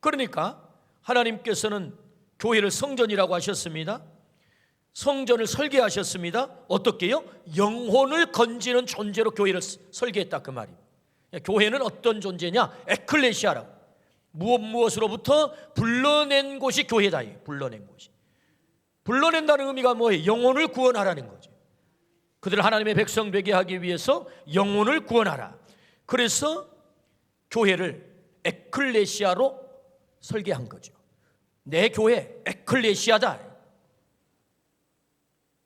그러니까 하나님께서는 교회를 성전이라고 하셨습니다. 성전을 설계하셨습니다. 어떻게요? 영혼을 건지는 존재로 교회를 설계했다 그 말입니다. 교회는 어떤 존재냐? 에클레시아라고. 무엇으로부터 불러낸 곳이 교회다. 불러낸 곳이. 불러낸다는 의미가 뭐예요? 영혼을 구원하라는 거죠. 그들을 하나님의 백성 되게 하기 위해서 영혼을 구원하라. 그래서 교회를 에클레시아로 설계한 거죠. 내 교회 에클레시아다.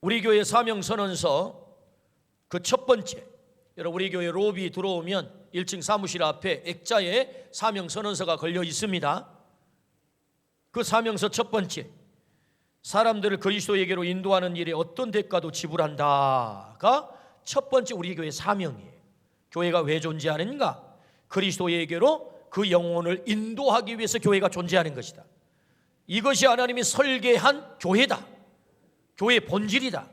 우리 교회 사명선언서 그 첫 번째, 여러분 우리 교회 로비 들어오면 1층 사무실 앞에 액자에 사명선언서가 걸려 있습니다. 그 사명서 첫 번째, 사람들을 그리스도에게로 인도하는 일에 어떤 대가도 지불한다가 첫 번째 우리 교회 사명이에요. 교회가 왜 존재하는가? 그리스도에게로 그 영혼을 인도하기 위해서 교회가 존재하는 것이다. 이것이 하나님이 설계한 교회다. 교회의 본질이다.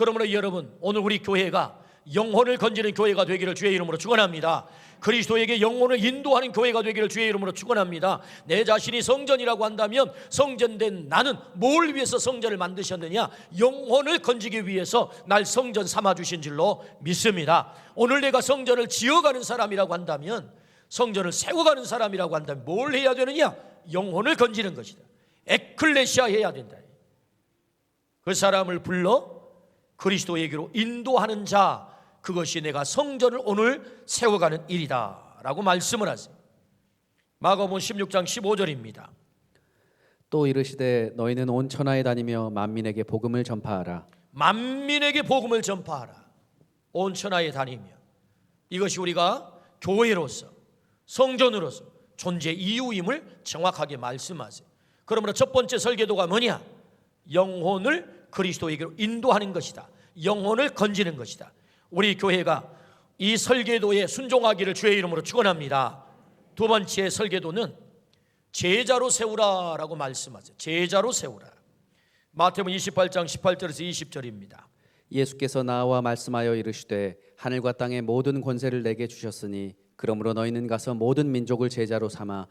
그러므로 여러분, 오늘 우리 교회가 영혼을 건지는 교회가 되기를 주의 이름으로 축원합니다. 그리스도에게 영혼을 인도하는 교회가 되기를 주의 이름으로 축원합니다. 내 자신이 성전이라고 한다면 성전된 나는 뭘 위해서 성전을 만드셨느냐? 영혼을 건지기 위해서 날 성전 삼아주신 줄로 믿습니다. 오늘 내가 성전을 지어가는 사람이라고 한다면, 성전을 세워가는 사람이라고 한다면 뭘 해야 되느냐? 영혼을 건지는 것이다. 에클레시아 해야 된다. 그 사람을 불러 그리스도에게로 인도하는 자, 그것이 내가 성전을 오늘 세워가는 일이다 라고 말씀을 하세요. 마가복음 16장 15절입니다. 또 이르시되 너희는 온 천하에 다니며 만민에게 복음을 전파하라. 만민에게 복음을 전파하라. 온 천하에 다니며, 이것이 우리가 교회로서, 성전으로서 존재 이유임을 정확하게 말씀하세요. 그러므로 첫 번째 설계도가 뭐냐? 영혼을 그리스도에게로 인도하는 것이다. 영혼을 건지는 것이다. 우리 교회가 이 설계도에 순종하기를 주의 이름으로 축원합니다. 두 번째 설계도는 제자로 세우라라고 말씀하세요. 제자로 세우라. 마태복음 28장 18절에서 20절입니다. 예수께서 나와 말씀하여 이르시되 하늘과 땅의 모든 권세를 내게 주셨으니 그러므로 너희는 가서 모든 민족을 제자로 삼아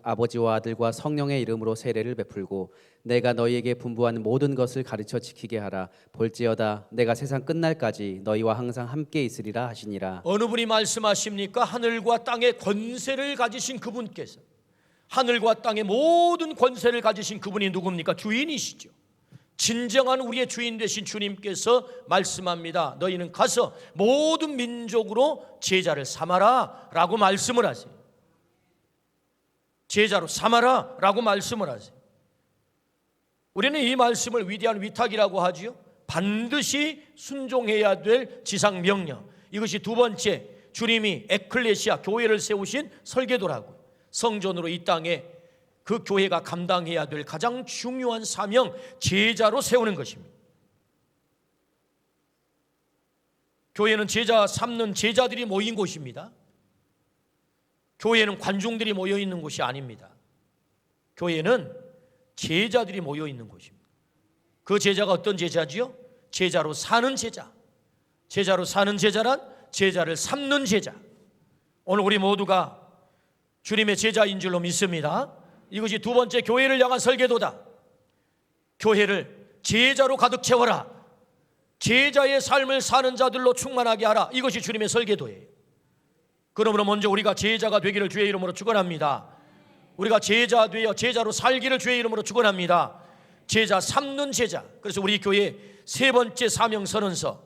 아버지와 아들과 성령의 이름으로 세례를 베풀고 내가 너희에게 분부한 모든 것을 가르쳐 지키게 하라. 볼지어다 내가 세상 끝날까지 너희와 항상 함께 있으리라 하시니라. 어느 분이 말씀하십니까? 하늘과 땅의 권세를 가지신 그분께서, 하늘과 땅의 모든 권세를 가지신 그분이 누굽니까? 주인이시죠. 진정한 우리의 주인 되신 주님께서 말씀합니다. 너희는 가서 모든 민족으로 제자를 삼아라 라고 말씀을 하세요. 제자로 삼아라 라고 말씀을 하세요. 우리는 이 말씀을 위대한 위탁이라고 하지요. 반드시 순종해야 될 지상명령, 이것이 두 번째 주님이 에클레시아 교회를 세우신 설계도라고요. 성전으로 이 땅에 그 교회가 감당해야 될 가장 중요한 사명, 제자로 세우는 것입니다. 교회는 제자 삼는 제자들이 모인 곳입니다. 교회는 관중들이 모여 있는 곳이 아닙니다. 교회는 제자들이 모여 있는 곳입니다. 그 제자가 어떤 제자지요? 제자로 사는 제자. 제자로 사는 제자란 제자를 삼는 제자. 오늘 우리 모두가 주님의 제자인 줄로 믿습니다. 이것이 두 번째 교회를 향한 설계도다. 교회를 제자로 가득 채워라. 제자의 삶을 사는 자들로 충만하게 하라. 이것이 주님의 설계도예요. 그러므로 먼저 우리가 제자가 되기를 주의 이름으로 축원합니다. 우리가 제자 되어 제자로 살기를 주의 이름으로 축원합니다. 제자 삼는 제자. 그래서 우리 교회 세 번째 사명 선언서,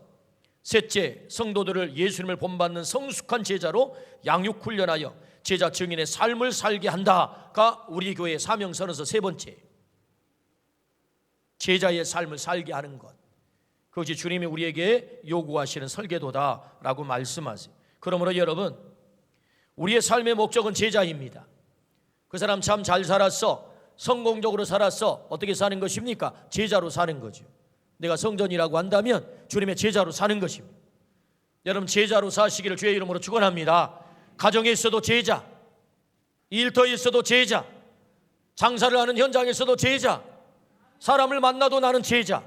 셋째 성도들을 예수님을 본받는 성숙한 제자로 양육 훈련하여 제자 증인의 삶을 살게 한다가 우리 교회의 사명 선언서 세 번째. 제자의 삶을 살게 하는 것, 그것이 주님이 우리에게 요구하시는 설계도다라고 말씀하세요. 그러므로 여러분, 우리의 삶의 목적은 제자입니다. 그 사람 참 잘 살았어, 성공적으로 살았어, 어떻게 사는 것입니까? 제자로 사는 거죠. 내가 성전이라고 한다면 주님의 제자로 사는 것입니다. 여러분, 제자로 사시기를 주의 이름으로 축원합니다. 가정에 있어도 제자, 일터에 있어도 제자, 장사를 하는 현장에 있어도 제자, 사람을 만나도 나는 제자.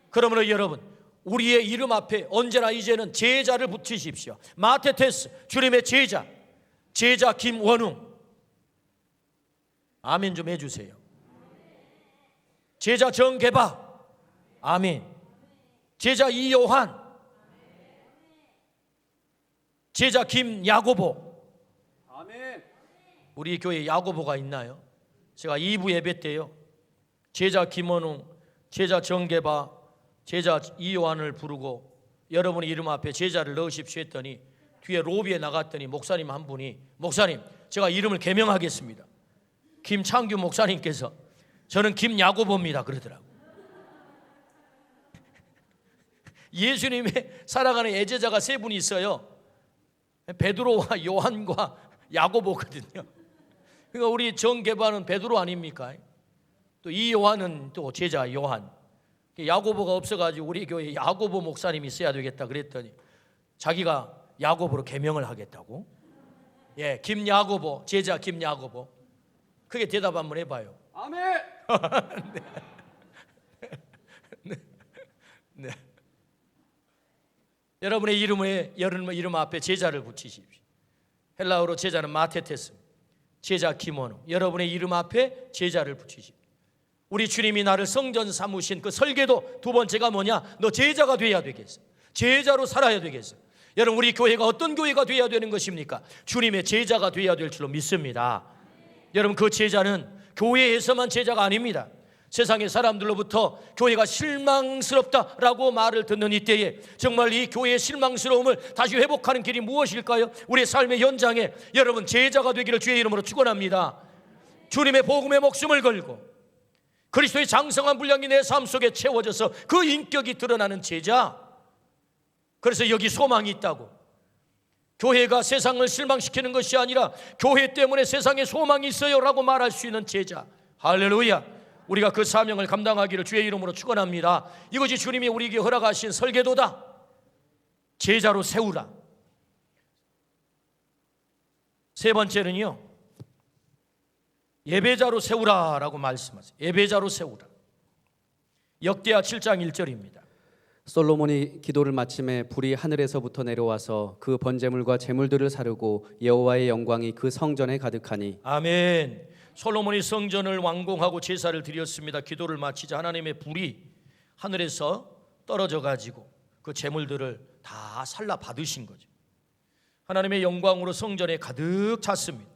그러므로 여러분, 우리의 이름 앞에 언제나 이제는 제자를 붙이십시오. 마테테스, 주님의 제자, 제자 김원웅. 아멘 좀 해주세요. 제자 정개바. 아멘. 제자 이요한. 제자 김야고보. 아멘. 우리 교회에 야고보가 있나요? 제가 2부 예배 때요, 제자 김원웅, 제자 정개바, 제자 이요한을 부르고 여러분의 이름 앞에 제자를 넣으십시오 했더니 뒤에 로비에 나갔더니 목사님 한 분이, 목사님 제가 이름을 개명하겠습니다. 김창규 목사님께서 저는 김야고보입니다 그러더라고요. 예수님의 살아가는 애제자가 세 분이 있어요. 베드로와 요한과 야고보거든요. 그러니까 우리 정개바는 베드로 아닙니까? 또 이 요한은 또 제자 요한. 야고보가 없어가지고 우리 교회에 야고보 목사님이 있어야 되겠다 그랬더니 자기가 야고보로 개명을 하겠다고. 예, 김야고보, 제자 김야고보. 크게 대답 한번 해봐요. 아멘. 네. 네. 여러분의 이름 앞에 제자를 붙이십시오. 헬라어로 제자는 마테테스, 제자 키모노. 여러분의 이름 앞에 제자를 붙이십시오. 우리 주님이 나를 성전 삼으신 그 설계도 두 번째가 뭐냐? 너 제자가 돼야 되겠어. 제자로 살아야 되겠어. 여러분, 우리 교회가 어떤 교회가 돼야 되는 것입니까? 주님의 제자가 돼야 될 줄로 믿습니다. 여러분, 그 제자는 교회에서만 제자가 아닙니다. 세상의 사람들로부터 교회가 실망스럽다라고 말을 듣는 이때에 정말 이 교회의 실망스러움을 다시 회복하는 길이 무엇일까요? 우리의 삶의 현장에 여러분 제자가 되기를 주의 이름으로 축원합니다. 주님의 복음에 목숨을 걸고 그리스도의 장성한 분량이 내 삶 속에 채워져서 그 인격이 드러나는 제자. 그래서 여기 소망이 있다고. 교회가 세상을 실망시키는 것이 아니라 교회 때문에 세상에 소망이 있어요 라고 말할 수 있는 제자. 할렐루야. 우리가 그 사명을 감당하기를 주의 이름으로 축원합니다. 이것이 주님이 우리에게 허락하신 설계도다. 제자로 세우라. 세 번째는요, 예배자로 세우라라고 말씀하세요. 예배자로 세우라. 역대하 7장 1절입니다. 솔로몬이 기도를 마침에 불이 하늘에서부터 내려와서 그 번제물과 제물들을 사르고 여호와의 영광이 그 성전에 가득하니. 아멘. 솔로몬이 성전을 완공하고 제사를 드렸습니다. 기도를 마치자 하나님의 불이 하늘에서 떨어져 가지고 그 제물들을 다 살라 받으신 거죠. 하나님의 영광으로 성전에 가득 찼습니다.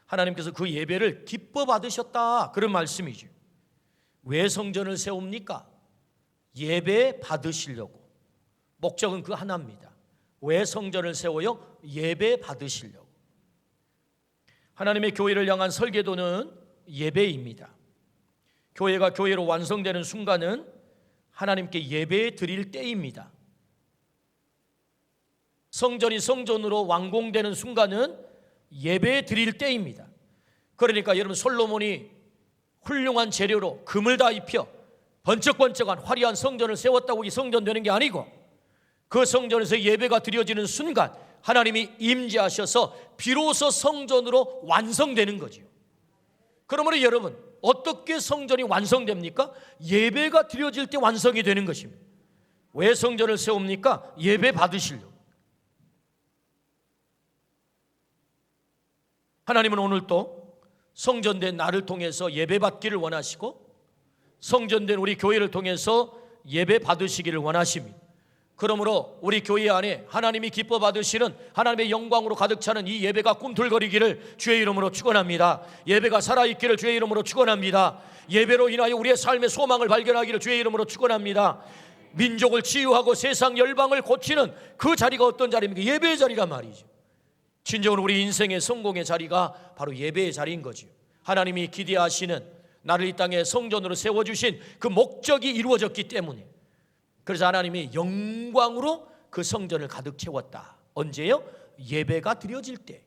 하나님께서 그 예배를 기뻐 받으셨다, 그런 말씀이죠. 왜 성전을 세웁니까? 예배 받으시려고. 목적은 그 하나입니다. 왜 성전을 세워요? 예배 받으시려고. 하나님의 교회를 향한 설계도는 예배입니다. 교회가 교회로 완성되는 순간은 하나님께 예배 드릴 때입니다. 성전이 성전으로 완공되는 순간은 예배 드릴 때입니다. 그러니까 여러분, 솔로몬이 훌륭한 재료로 금을 다 입혀 번쩍번쩍한 화려한 성전을 세웠다고 이 성전 되는 게 아니고, 그 성전에서 예배가 드려지는 순간 하나님이 임재하셔서 비로소 성전으로 완성되는 거죠. 그러므로 여러분, 어떻게 성전이 완성됩니까? 예배가 드려질 때 완성이 되는 것입니다. 왜 성전을 세웁니까? 예배 받으시려고. 하나님은 오늘도 성전된 나를 통해서 예배 받기를 원하시고, 성전된 우리 교회를 통해서 예배 받으시기를 원하십니다. 그러므로 우리 교회 안에 하나님이 기뻐 받으시는 하나님의 영광으로 가득 차는 이 예배가 꿈틀거리기를 주의 이름으로 축원합니다. 예배가 살아있기를 주의 이름으로 축원합니다. 예배로 인하여 우리의 삶의 소망을 발견하기를 주의 이름으로 축원합니다. 민족을 치유하고 세상 열방을 고치는 그 자리가 어떤 자리입니까? 예배의 자리란 말이죠. 진정으로 우리 인생의 성공의 자리가 바로 예배의 자리인 거죠. 하나님이 기대하시는 나를 이 땅에 성전으로 세워주신 그 목적이 이루어졌기 때문에, 그래서 하나님이 영광으로 그 성전을 가득 채웠다. 언제요? 예배가 드려질 때.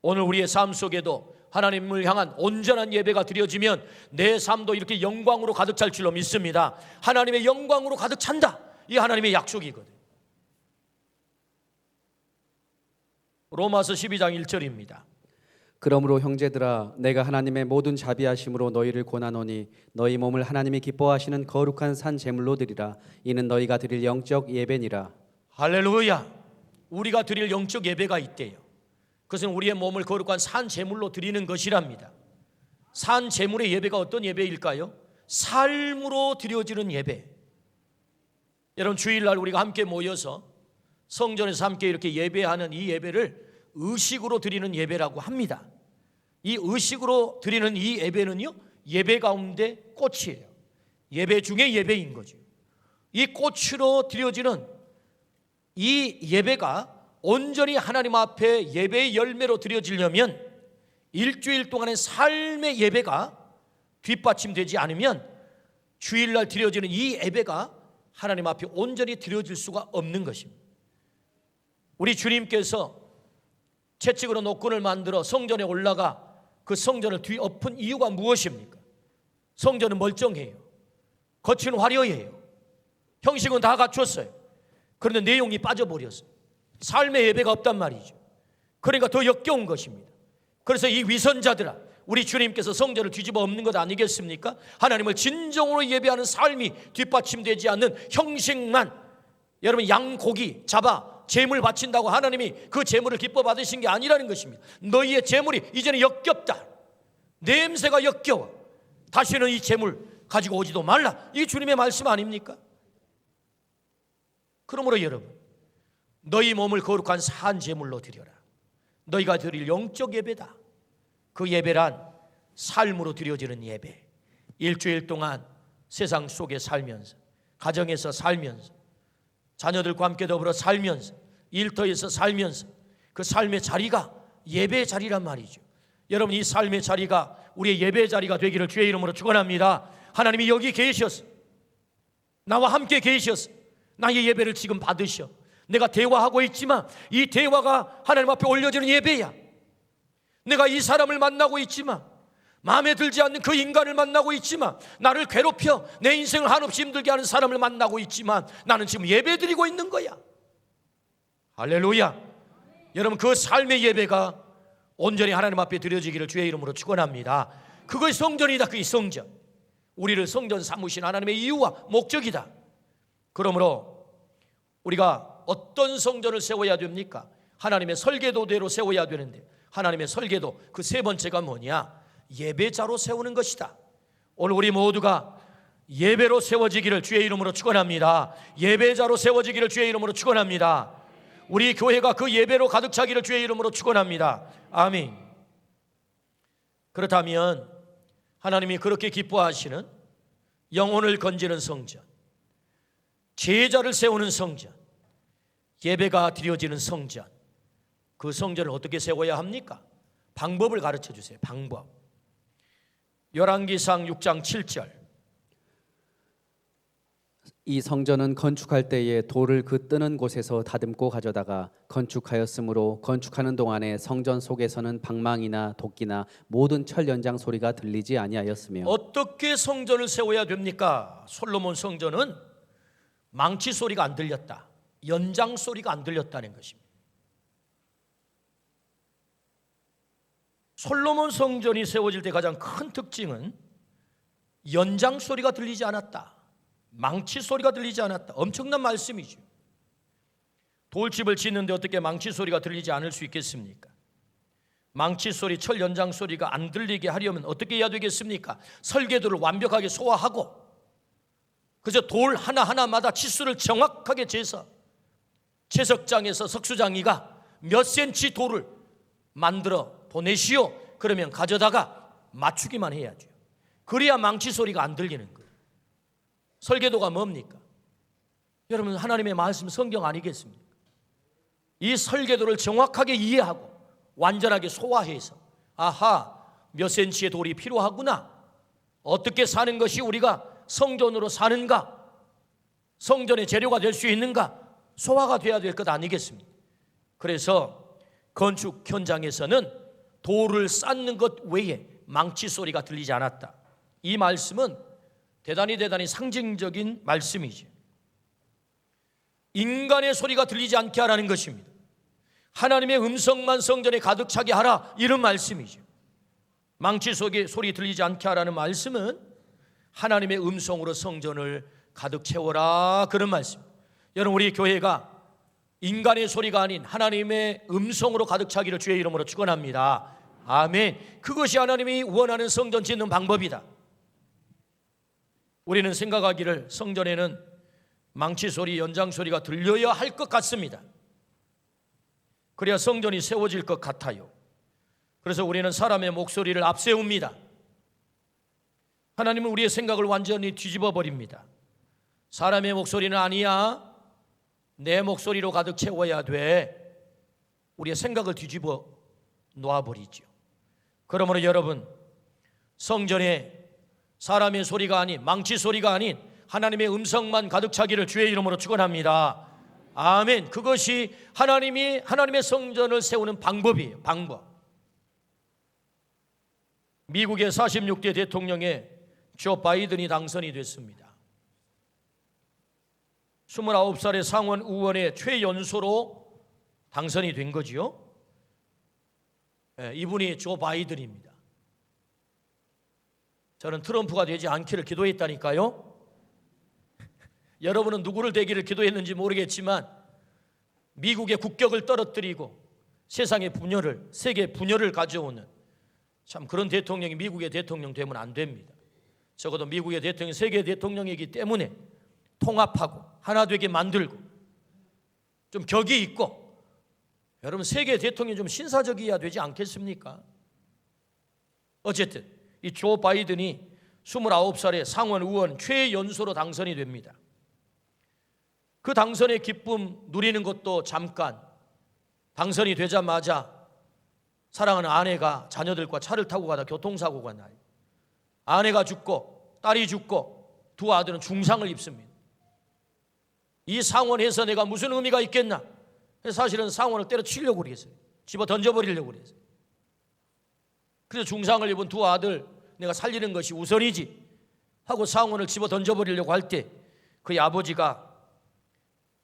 오늘 우리의 삶 속에도 하나님을 향한 온전한 예배가 드려지면 내 삶도 이렇게 영광으로 가득 찰 줄로 믿습니다. 하나님의 영광으로 가득 찬다, 이 하나님의 약속이거든요. 로마서 12장 1절입니다. 그러므로 형제들아, 내가 하나님의 모든 자비하심으로 너희를 권하노니 너희 몸을 하나님이 기뻐하시는 거룩한 산 제물로 드리라. 이는 너희가 드릴 영적 예배니라. 할렐루야. 우리가 드릴 영적 예배가 있대요. 그것은 우리의 몸을 거룩한 산 제물로 드리는 것이랍니다. 산 제물의 예배가 어떤 예배일까요? 삶으로 드려지는 예배. 여러분, 주일날 우리가 함께 모여서 성전에서 함께 이렇게 예배하는 이 예배를 의식으로 드리는 예배라고 합니다. 이 의식으로 드리는 이 예배는요, 예배 가운데 꽃이에요. 예배 중에 예배인 거죠. 이 꽃으로 드려지는 이 예배가 온전히 하나님 앞에 예배의 열매로 드려지려면 일주일 동안의 삶의 예배가 뒷받침되지 않으면 주일날 드려지는 이 예배가 하나님 앞에 온전히 드려질 수가 없는 것입니다. 우리 주님께서 채찍으로 노끈을 만들어 성전에 올라가 그 성전을 뒤엎은 이유가 무엇입니까? 성전은 멀쩡해요. 겉은 화려해요. 형식은 다 갖췄어요. 그런데 내용이 빠져버렸어요. 삶의 예배가 없단 말이죠. 그러니까 더 역겨운 것입니다. 그래서 이 위선자들아, 우리 주님께서 성전을 뒤집어 엎는 것 아니겠습니까? 하나님을 진정으로 예배하는 삶이 뒷받침되지 않는 형식만 여러분, 양고기 잡아 제물 바친다고 하나님이 그 제물을 기뻐 받으신 게 아니라는 것입니다. 너희의 제물이 이제는 역겹다. 냄새가 역겨워. 다시는 이 제물 가지고 오지도 말라. 이게 주님의 말씀 아닙니까? 그러므로 여러분, 너희 몸을 거룩한 산 제물로 드려라. 너희가 드릴 영적 예배다. 그 예배란 삶으로 드려지는 예배. 일주일 동안 세상 속에 살면서, 가정에서 살면서, 자녀들과 함께 더불어 살면서, 일터에서 살면서 그 삶의 자리가 예배의 자리란 말이죠. 여러분, 이 삶의 자리가 우리의 예배의 자리가 되기를 주의 이름으로 축원합니다. 하나님이 여기 계셔서, 나와 함께 계셔서 나의 예배를 지금 받으셔. 내가 대화하고 있지만 이 대화가 하나님 앞에 올려지는 예배야. 내가 이 사람을 만나고 있지만, 마음에 들지 않는 그 인간을 만나고 있지만, 나를 괴롭혀 내 인생을 한없이 힘들게 하는 사람을 만나고 있지만, 나는 지금 예배 드리고 있는 거야. 할렐루야. 여러분, 그 삶의 예배가 온전히 하나님 앞에 드려지기를 주의 이름으로 축원합니다. 그것이 성전이다. 그게 성전. 우리를 성전 삼으신 하나님의 이유와 목적이다. 그러므로 우리가 어떤 성전을 세워야 됩니까? 하나님의 설계도대로 세워야 되는데, 하나님의 설계도 그 세 번째가 뭐냐? 예배자로 세우는 것이다. 오늘 우리 모두가 예배로 세워지기를 주의 이름으로 축원합니다. 예배자로 세워지기를 주의 이름으로 축원합니다. 우리 교회가 그 예배로 가득 차기를 주의 이름으로 축원합니다. 아멘. 그렇다면 하나님이 그렇게 기뻐하시는 영혼을 건지는 성전, 제자를 세우는 성전, 예배가 드려지는 성전, 그 성전을 어떻게 세워야 합니까? 방법을 가르쳐 주세요. 방법. 열왕기상 6장 7절. 이 성전은 건축할 때에 돌을 그 뜨는 곳에서 다듬고 가져다가 건축하였으므로 건축하는 동안에 성전 속에서는 방망이나 도끼나 모든 철 연장 소리가 들리지 아니하였으며. 어떻게 성전을 세워야 됩니까? 솔로몬 성전은 망치 소리가 안 들렸다. 연장 소리가 안 들렸다는 것입니다. 솔로몬 성전이 세워질 때 가장 큰 특징은 연장 소리가 들리지 않았다. 망치 소리가 들리지 않았다. 엄청난 말씀이죠. 돌집을 짓는데 어떻게 망치 소리가 들리지 않을 수 있겠습니까? 망치 소리, 철 연장 소리가 안 들리게 하려면 어떻게 해야 되겠습니까? 설계도를 완벽하게 소화하고, 그저 돌 하나하나마다 치수를 정확하게 재서 채석장에서 석수장이가 몇 센치 돌을 만들어 보내시오. 그러면 가져다가 맞추기만 해야죠. 그래야 망치 소리가 안 들리는 거예요. 설계도가 뭡니까? 여러분, 하나님의 말씀 성경 아니겠습니까? 이 설계도를 정확하게 이해하고 완전하게 소화해서, 아하, 몇 센치의 돌이 필요하구나, 어떻게 사는 것이 우리가 성전으로 사는가, 성전의 재료가 될 수 있는가, 소화가 돼야 될 것 아니겠습니까? 그래서 건축 현장에서는 돌을 쌓는 것 외에 망치 소리가 들리지 않았다. 이 말씀은 대단히 상징적인 말씀이죠. 인간의 소리가 들리지 않게 하라는 것입니다. 하나님의 음성만 성전에 가득 차게 하라, 이런 말씀이죠. 망치 속에 소리 들리지 않게 하라는 말씀은 하나님의 음성으로 성전을 가득 채워라, 그런 말씀. 여러분, 우리 교회가 인간의 소리가 아닌 하나님의 음성으로 가득 차기를 주의 이름으로 축원합니다. 아멘. 그것이 하나님이 원하는 성전 짓는 방법이다. 우리는 생각하기를 성전에는 망치 소리, 연장 소리가 들려야 할 것 같습니다. 그래야 성전이 세워질 것 같아요. 그래서 우리는 사람의 목소리를 앞세웁니다. 하나님은 우리의 생각을 완전히 뒤집어 버립니다. 사람의 목소리는 아니야, 내 목소리로 가득 채워야 돼. 우리의 생각을 뒤집어 놓아버리죠. 그러므로 여러분, 성전에 사람의 소리가 아닌, 망치 소리가 아닌 하나님의 음성만 가득 차기를 주의 이름으로 축원합니다. 아멘. 그것이 하나님의 성전을 세우는 방법이에요. 방법. 미국의 46대 대통령에 조 바이든이 당선이 됐습니다. 29살의 상원 의원의 최연소로 당선이 된 거지요. 이분이 조 바이든입니다. 저는 트럼프가 되지 않기를 기도했다니까요. 여러분은 누구를 되기를 기도했는지 모르겠지만 미국의 국격을 떨어뜨리고 세상의 분열을, 세계 분열을 가져오는 참 그런 대통령이 미국의 대통령 되면 안 됩니다. 적어도 미국의 대통령이 세계 대통령이기 때문에 통합하고 하나 되게 만들고 좀 격이 있고, 여러분 세계 대통령이 좀 신사적이어야 되지 않겠습니까? 어쨌든 이 조 바이든이 29살에 상원 의원 최연소로 당선이 됩니다. 그 당선의 기쁨 누리는 것도 잠깐, 당선이 되자마자 사랑하는 아내가 자녀들과 차를 타고 가다 교통사고가 나요. 아내가 죽고 딸이 죽고 두 아들은 중상을 입습니다. 이 상원에서 내가 무슨 의미가 있겠나? 사실은 상원을 때려치려고 그랬어요. 집어 던져버리려고 그랬어요. 그래서 중상을 입은 두 아들 내가 살리는 것이 우선이지 하고 상원을 집어 던져버리려고 할 때 그의 아버지가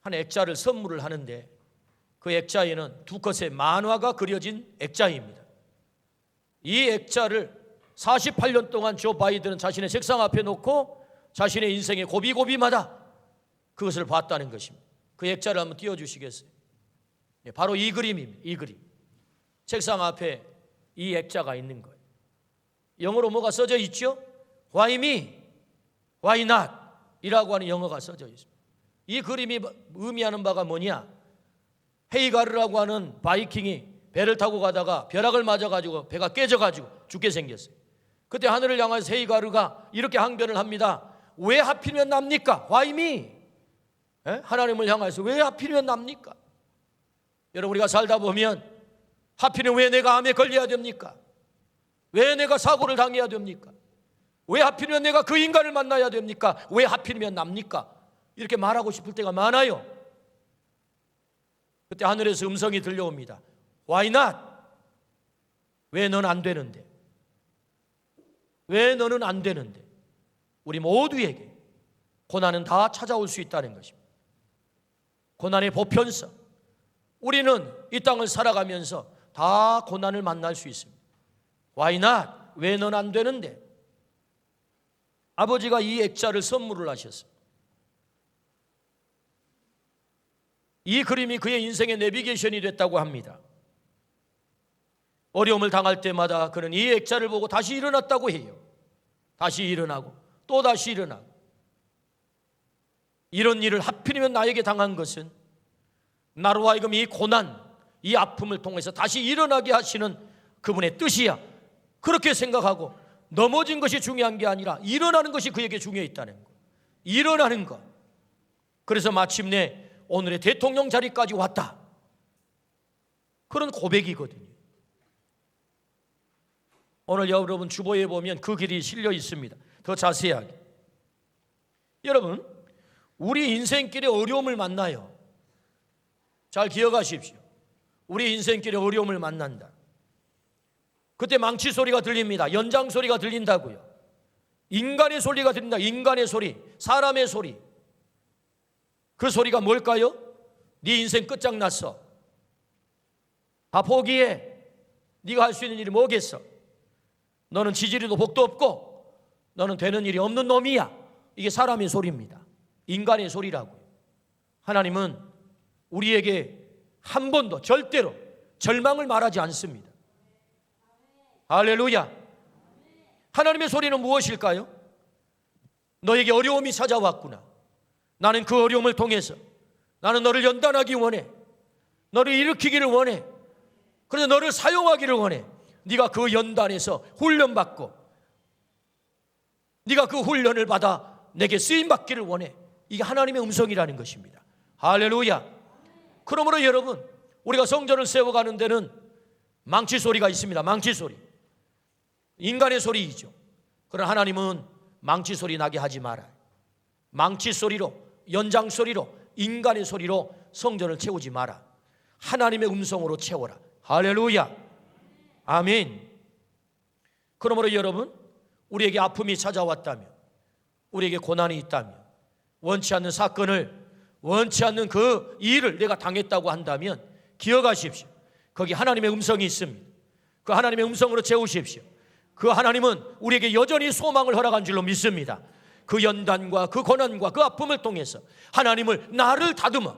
한 액자를 선물을 하는데 그 액자에는 두 컷의 만화가 그려진 액자입니다. 이 액자를 48년 동안 조 바이든은 자신의 책상 앞에 놓고 자신의 인생의 고비고비마다 그것을 봤다는 것입니다. 그 액자를 한번 띄워주시겠어요? 바로 이 그림입니다. 이 그림. 책상 앞에 이 액자가 있는 거예요. 영어로 뭐가 써져 있죠? Why me? Why not? 이라고 하는 영어가 써져 있습니다. 이 그림이 의미하는 바가 뭐냐? 헤이가르라고 하는 바이킹이 배를 타고 가다가 벼락을 맞아가지고 배가 깨져가지고 죽게 생겼어요. 그때 하늘을 향해서 헤이가르가 이렇게 항변을 합니다. 왜 하필이면 납니까? Why me? 하나님을 향해서 왜 하필이면 납니까? 여러분, 우리가 살다 보면 하필이면 왜 내가 암에 걸려야 됩니까? 왜 내가 사고를 당해야 됩니까? 왜 하필이면 내가 그 인간을 만나야 됩니까? 왜 하필이면 납니까? 이렇게 말하고 싶을 때가 많아요. 그때 하늘에서 음성이 들려옵니다. Why not? 왜 너는 안 되는데? 왜 너는 안 되는데? 우리 모두에게 고난은 다 찾아올 수 있다는 것입니다. 고난의 보편성. 우리는 이 땅을 살아가면서 다 고난을 만날 수 있습니다. Why not? 왜 넌 안 되는데? 아버지가 이 액자를 선물을 하셨습니다. 이 그림이 그의 인생의 내비게이션이 됐다고 합니다. 어려움을 당할 때마다 그는 이 액자를 보고 다시 일어났다고 해요. 다시 일어나고 또 다시 일어나고. 이런 일을 하필이면 나에게 당한 것은 나로 하여금 이 고난, 이 아픔을 통해서 다시 일어나게 하시는 그분의 뜻이야. 그렇게 생각하고 넘어진 것이 중요한 게 아니라 일어나는 것이 그에게 중요했다는 거. 일어나는 것. 그래서 마침내 오늘의 대통령 자리까지 왔다. 그런 고백이거든요. 오늘 여러분 주보에 보면 그 길이 실려 있습니다. 더 자세하게. 여러분, 우리 인생길에 어려움을 만나요. 잘 기억하십시오. 우리 인생길에 어려움을 만난다. 그때 망치 소리가 들립니다. 연장 소리가 들린다고요. 인간의 소리가 들린다. 인간의 소리, 사람의 소리. 그 소리가 뭘까요? 네 인생 끝장났어. 다 포기해. 네가 할 수 있는 일이 뭐겠어? 너는 지지리도 복도 없고 너는 되는 일이 없는 놈이야. 이게 사람의 소리입니다. 인간의 소리라고요. 하나님은 우리에게 한 번도 절대로 절망을 말하지 않습니다. 할렐루야. 하나님의 소리는 무엇일까요? 너에게 어려움이 찾아왔구나. 나는 그 어려움을 통해서 나는 너를 연단하기 원해. 너를 일으키기를 원해. 그래서 너를 사용하기를 원해. 네가 그 연단에서 훈련받고 네가 그 훈련을 받아 내게 쓰임받기를 원해. 이게 하나님의 음성이라는 것입니다. 할렐루야. 그러므로 여러분, 우리가 성전을 세워가는 데는 망치 소리가 있습니다. 망치 소리. 인간의 소리이죠. 그러나 하나님은 망치 소리 나게 하지 마라. 망치 소리로, 연장 소리로, 인간의 소리로 성전을 채우지 마라. 하나님의 음성으로 채워라. 할렐루야. 아멘. 그러므로 여러분, 우리에게 아픔이 찾아왔다면, 우리에게 고난이 있다면, 원치 않는 사건을, 원치 않는 그 일을 내가 당했다고 한다면 기억하십시오. 거기 하나님의 음성이 있습니다. 그 하나님의 음성으로 채우십시오. 그 하나님은 우리에게 여전히 소망을 허락한 줄로 믿습니다. 그 연단과 그 고난과 그 아픔을 통해서 하나님은 나를 다듬어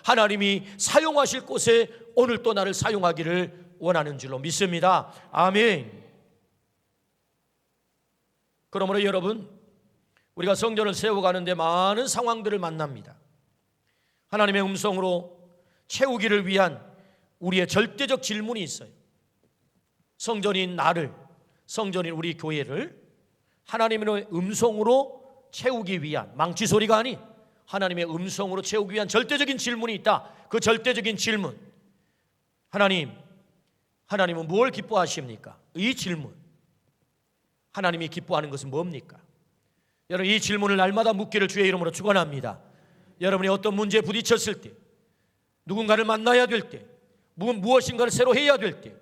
하나님이 사용하실 곳에 오늘 또 나를 사용하기를 원하는 줄로 믿습니다. 아멘. 그러므로 여러분, 우리가 성전을 세워가는데 많은 상황들을 만납니다. 하나님의 음성으로 채우기를 위한 우리의 절대적 질문이 있어요. 성전인 나를, 성전인 우리 교회를 하나님의 음성으로 채우기 위한, 망치 소리가 아닌 하나님의 음성으로 채우기 위한 절대적인 질문이 있다. 그 절대적인 질문, 하나님은 무엇을 기뻐하십니까? 이 질문, 하나님이 기뻐하는 것은 뭡니까? 여러분, 이 질문을 날마다 묻기를 주의 이름으로 축원합니다. 여러분이 어떤 문제에 부딪혔을 때, 누군가를 만나야 될 때, 무엇인가를 새로 해야 될 때,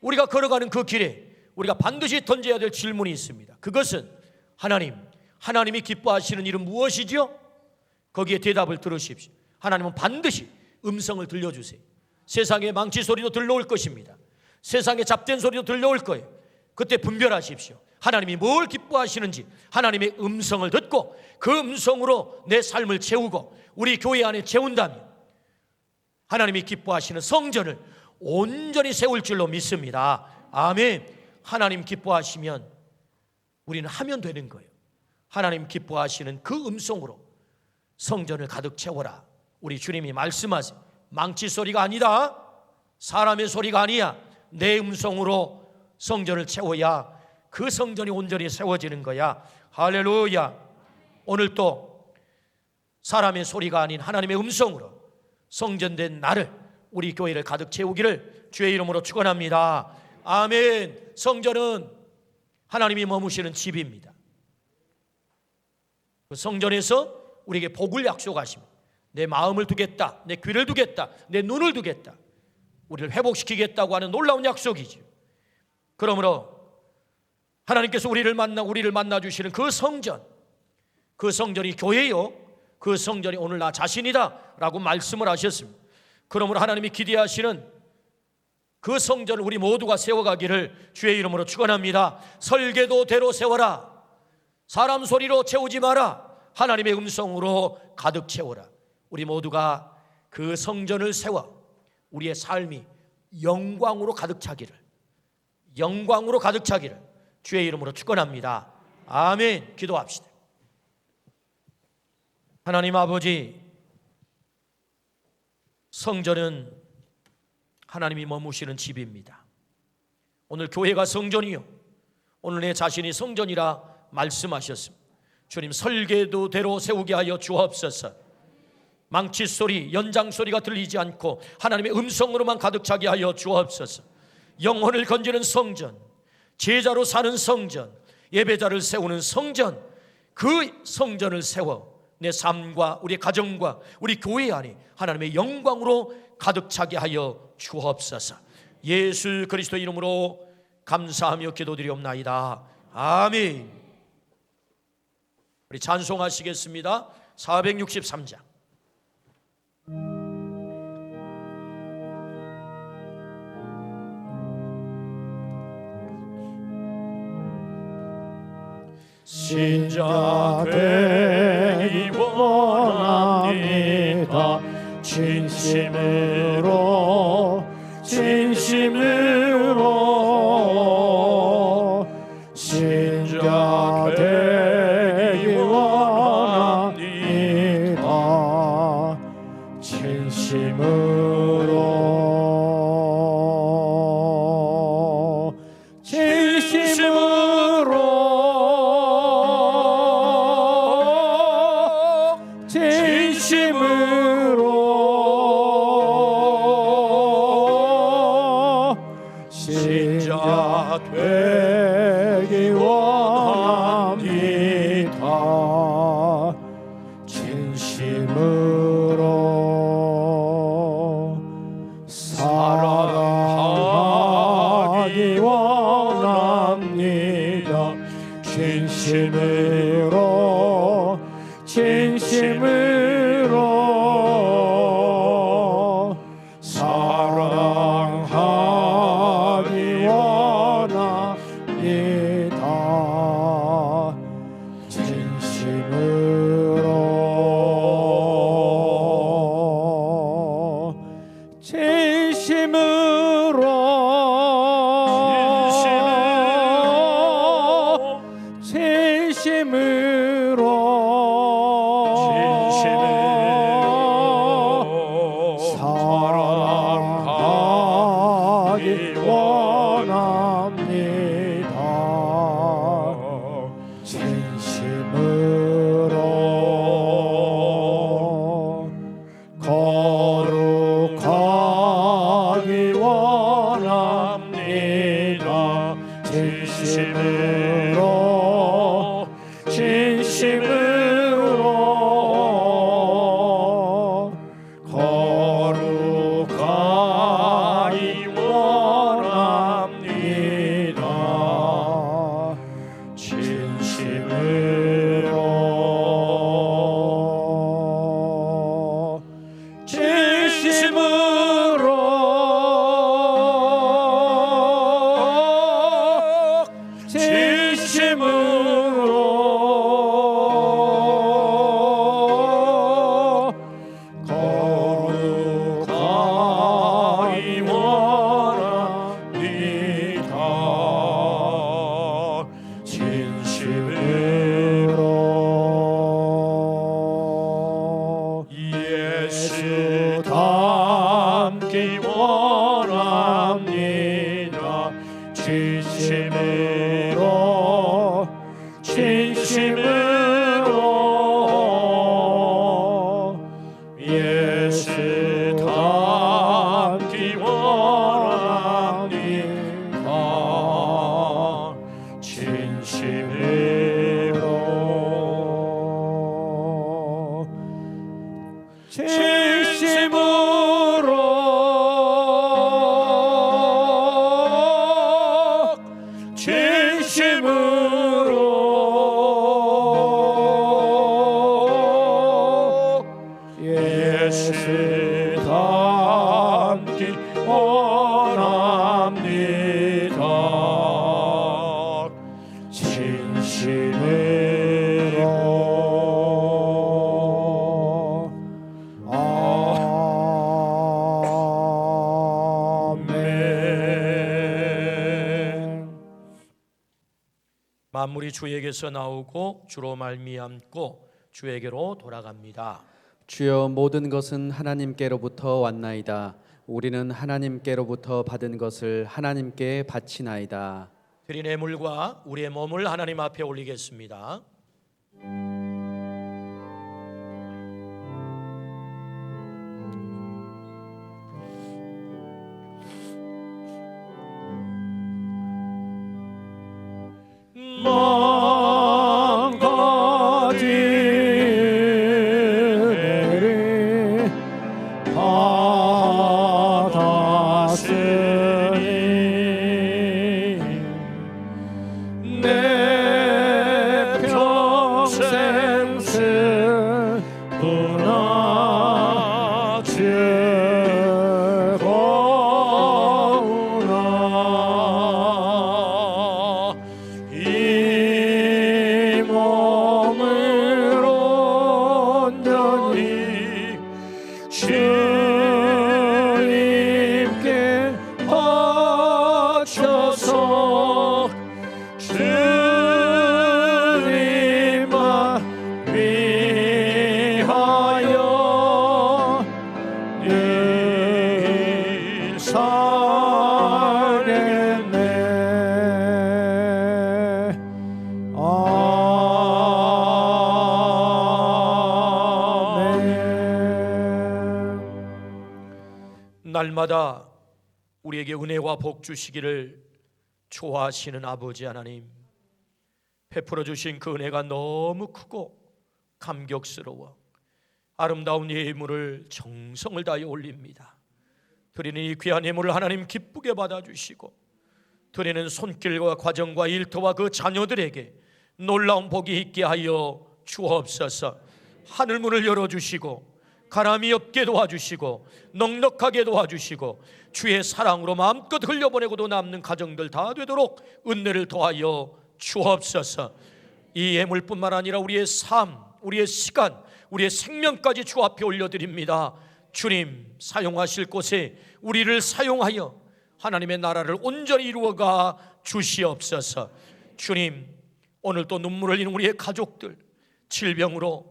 우리가 걸어가는 그 길에 우리가 반드시 던져야 될 질문이 있습니다. 그것은 하나님이 기뻐하시는 일은 무엇이지요? 거기에 대답을 들으십시오. 하나님은 반드시 음성을 들려주세요. 세상의 망치 소리도 들려올 것입니다. 세상의 잡된 소리도 들려올 거예요. 그때 분별하십시오. 하나님이 뭘 기뻐하시는지 하나님의 음성을 듣고 그 음성으로 내 삶을 채우고 우리 교회 안에 채운다면 하나님이 기뻐하시는 성전을 온전히 세울 줄로 믿습니다. 아멘. 하나님 기뻐하시면 우리는 하면 되는 거예요. 하나님 기뻐하시는 그 음성으로 성전을 가득 채워라. 우리 주님이 말씀하세요. 망치 소리가 아니다. 사람의 소리가 아니야. 내 음성으로 성전을 채워야 그 성전이 온전히 세워지는 거야. 할렐루야. 오늘 또 사람의 소리가 아닌 하나님의 음성으로 성전된 나를, 우리 교회를 가득 채우기를 주의 이름으로 축원합니다. 아멘. 성전은 하나님이 머무시는 집입니다. 그 성전에서 우리에게 복을 약속하십니다. 내 마음을 두겠다, 내 귀를 두겠다, 내 눈을 두겠다, 우리를 회복시키겠다고 하는 놀라운 약속이죠. 그러므로 하나님께서 우리를 만나 주시는 그 성전이 교회요, 그 성전이 오늘 나 자신이다 라고 말씀을 하셨습니다. 그러므로 하나님이 기대하시는 그 성전을 우리 모두가 세워가기를 주의 이름으로 축원합니다. 설계도대로 세워라. 사람 소리로 채우지 마라. 하나님의 음성으로 가득 채워라. 우리 모두가 그 성전을 세워 우리의 삶이 영광으로 가득 차기를 주의 이름으로 축원합니다. 아멘. 기도합시다. 하나님 아버지, 성전은 하나님이 머무시는 집입니다. 오늘 교회가 성전이요, 오늘 내 자신이 성전이라 말씀하셨습니다. 주님, 설계도대로 세우게 하여 주옵소서. 망치 소리, 연장 소리가 들리지 않고 하나님의 음성으로만 가득 차게 하여 주옵소서. 영혼을 건지는 성전, 제자로 사는 성전, 예배자를 세우는 성전, 그 성전을 세워 내 삶과 우리 가정과 우리 교회 안에 하나님의 영광으로 가득 차게 하여 주옵소서. 예수 그리스도 이름으로 감사하며 기도드리옵나이다. 아멘. 우리 찬송하시겠습니다. 463장. 신자 되기 원합니다. 진심으로 신자 되기 원합니다. 신자 되기 원합니다. 진심으로 사랑하기 원합니다. 진심으로 사랑하기 원합니다. 진심으로 진심으로 거룩하기 원합니다. 진심으로 진심으로 거룩하기 원합니다. 진심으로 예수 닮기 원합니다. 진심으로 진심으로 예수 닮기 원합니다. 진심으로 진심으로 예수 닮기 원합니다. 진심으로 아멘. 만물이 주에게서 나오고 주로 말미암고 주에게로 돌아갑니다. 주여 모든 것은 하나님께로부터 왔나이다. 우리는 하나님께로부터 받은 것을 하나님께 바치나이다. 드린 예물과 우리의 몸을 하나님 앞에 올리겠습니다. 망가지리 받았으니 내 평생 슬프나 즐거우나 이 몸을 온전히 주님께 바쳐서 주님만 위하여 늘 살겠네. 아멘. 날마다 우리에게 은혜와 복 주시기를 좋아하시는 아버지 하나님, 베풀어 주신 그 은혜가 너무 크고 감격스러워 아름다운 예물을 정성을 다해 올립니다. 드리는 이 귀한 예물을 하나님 기쁘게 받아주시고 드리는 손길과 과정과 일터와 그 자녀들에게 놀라운 복이 있게 하여 주옵소서. 하늘문을 열어주시고 가람이 없게 도와주시고 넉넉하게 도와주시고 주의 사랑으로 마음껏 흘려보내고도 남는 가정들 다 되도록 은혜를 더하여 주옵소서. 이 예물뿐만 아니라 우리의 삶, 우리의 시간, 우리의 생명까지 주 앞에 올려드립니다. 주님, 사용하실 곳에 우리를 사용하여 하나님의 나라를 온전히 이루어가 주시옵소서. 주님, 오늘 또 눈물 흘리는 우리의 가족들, 질병으로,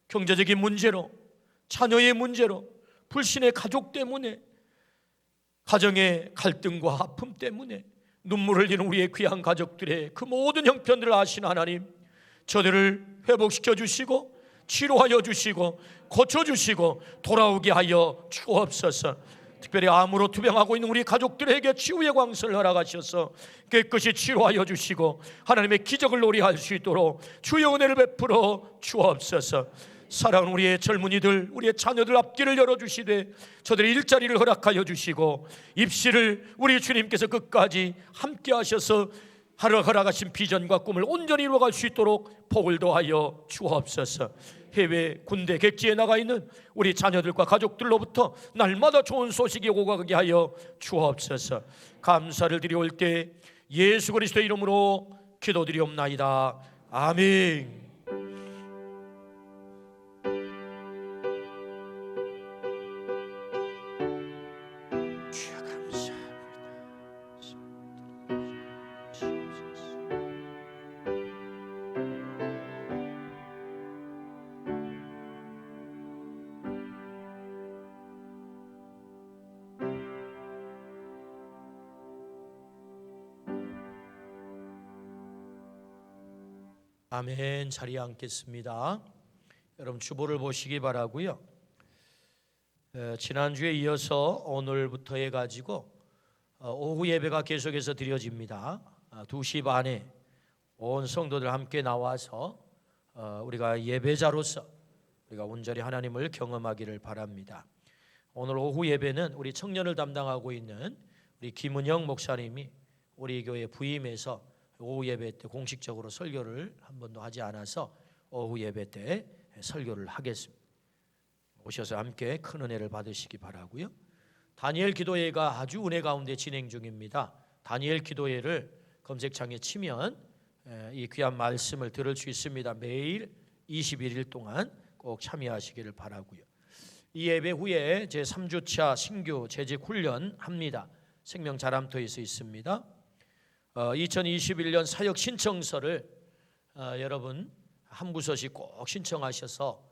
경제적인 문제로, 자녀의 문제로, 불신의 가족 때문에, 가정의 갈등과 아픔 때문에 눈물 흘리는 우리의 귀한 가족들의 그 모든 형편들을 아시는 하나님, 저들을 회복시켜 주시고 치료하여 주시고 고쳐주시고 돌아오게 하여 주옵소서. 특별히 암으로 투병하고 있는 우리 가족들에게 치유의 광선을 허락하셔서 깨끗이 치료하여 주시고 하나님의 기적을 노래할 수 있도록 주의 은혜를 베풀어 주옵소서. 사랑하는 우리의 젊은이들, 우리의 자녀들 앞길을 열어주시되 저들의 일자리를 허락하여 주시고 입시를 우리 주님께서 끝까지 함께 하셔서 허락하신 비전과 꿈을 온전히 이루어갈 수 있도록 복을 더하여 주옵소서. 해외 군대 객지에 나가 있는 우리 자녀들과 가족들로부터 날마다 좋은 소식이 오고 가게 하여 주옵소서. 감사를 드려올 때 예수 그리스도의 이름으로 기도드리옵나이다. 아멘. 아멘. 자리에 앉겠습니다. 여러분 주보를 보시기 바라고요. 지난주에 이어서 오늘부터 해가지고 오후 예배가 계속해서 드려집니다. 2시 반에 온 성도들 함께 나와서 우리가 예배자로서 우리가 온전히 하나님을 경험하기를 바랍니다. 오늘 오후 예배는 우리 청년을 담당하고 있는 우리 김은영 목사님이 우리 교회 부임해서 오후 예배 때 공식적으로 설교를 한 번도 하지 않아서 오후 예배 때 설교를 하겠습니다. 오셔서 함께 큰 은혜를 받으시기 바라고요. 다니엘 기도회가 아주 은혜 가운데 진행 중입니다. 다니엘 기도회를 검색창에 치면 이 귀한 말씀을 들을 수 있습니다. 매일 21일 동안 꼭 참여하시기를 바라고요. 이 예배 후에 제 3주차 신규 재직 훈련 합니다. 생명 자람터에서 있습니다. 2021년 사역 신청서를 여러분 한 부서씩 꼭 신청하셔서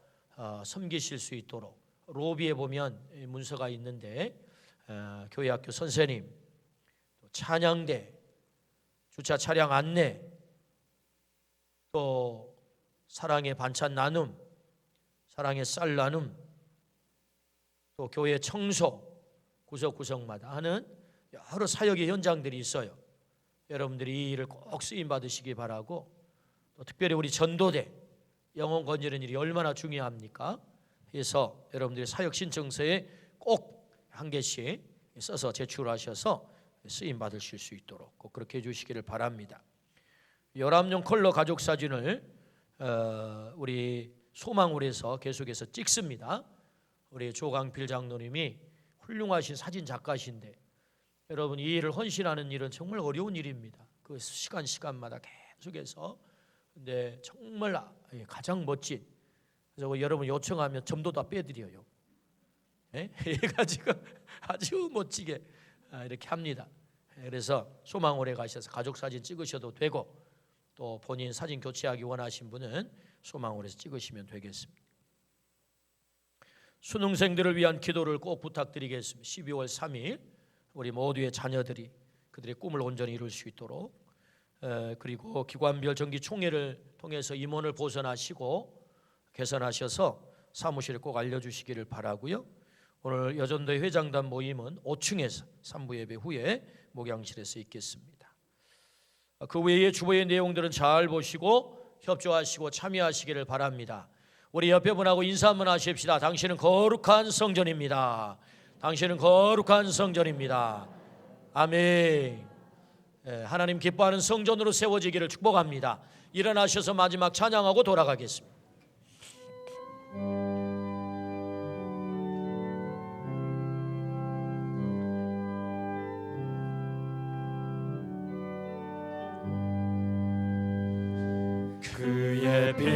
섬기실 수 있도록 로비에 보면 문서가 있는데 교회학교 선생님, 찬양대, 주차 차량 안내, 또 사랑의 반찬 나눔, 사랑의 쌀 나눔, 또 교회 청소 구석구석마다 하는 여러 사역의 현장들이 있어요. 여러분들이 이 일을 꼭 쓰임 받으시기 바라고, 또 특별히 우리 전도대 영혼 건지는 일이 얼마나 중요합니까? 해서 여러분들이 사역 신청서에 꼭 한 개씩 써서 제출하셔서 쓰임 받으실 수 있도록 꼭 그렇게 해주시기를 바랍니다. 열암용 컬러 가족 사진을 우리 소망홀에서 계속해서 찍습니다. 우리 조강필 장로님이 훌륭하신 사진 작가신데 여러분 이 일을 헌신하는 일은 정말 어려운 일입니다. 그 시간마다 계속해서 근데 정말 가장 멋진, 그래서 여러분 요청하면 점도 다 빼드려요. 해가지고 아주 멋지게 이렇게 합니다. 그래서 소망홀에 가셔서 가족 사진 찍으셔도 되고 또 본인 사진 교체하기 원하신 분은 소망홀에서 찍으시면 되겠습니다. 수능생들을 위한 기도를 꼭 부탁드리겠습니다. 12월 3일 우리 모두의 자녀들이 그들의 꿈을 온전히 이룰 수 있도록, 그리고 기관별 정기 총회를 통해서 임원을 보선하시고 개선하셔서 사무실에 꼭 알려주시기를 바라고요. 오늘 여전도회 회장단 모임은 5층에서 3부 예배 후에 목양실에서 있겠습니다. 그 외에 주보의 내용들은 잘 보시고 협조하시고 참여하시기를 바랍니다. 우리 옆에 분하고 인사 한번 하십시다. 당신은 거룩한 성전입니다. 당신은 거룩한 성전입니다. 아멘. 하나님 기뻐하는 성전으로 세워지기를 축복합니다. 일어나셔서 마지막 찬양하고 돌아가겠습니다. 그의 빛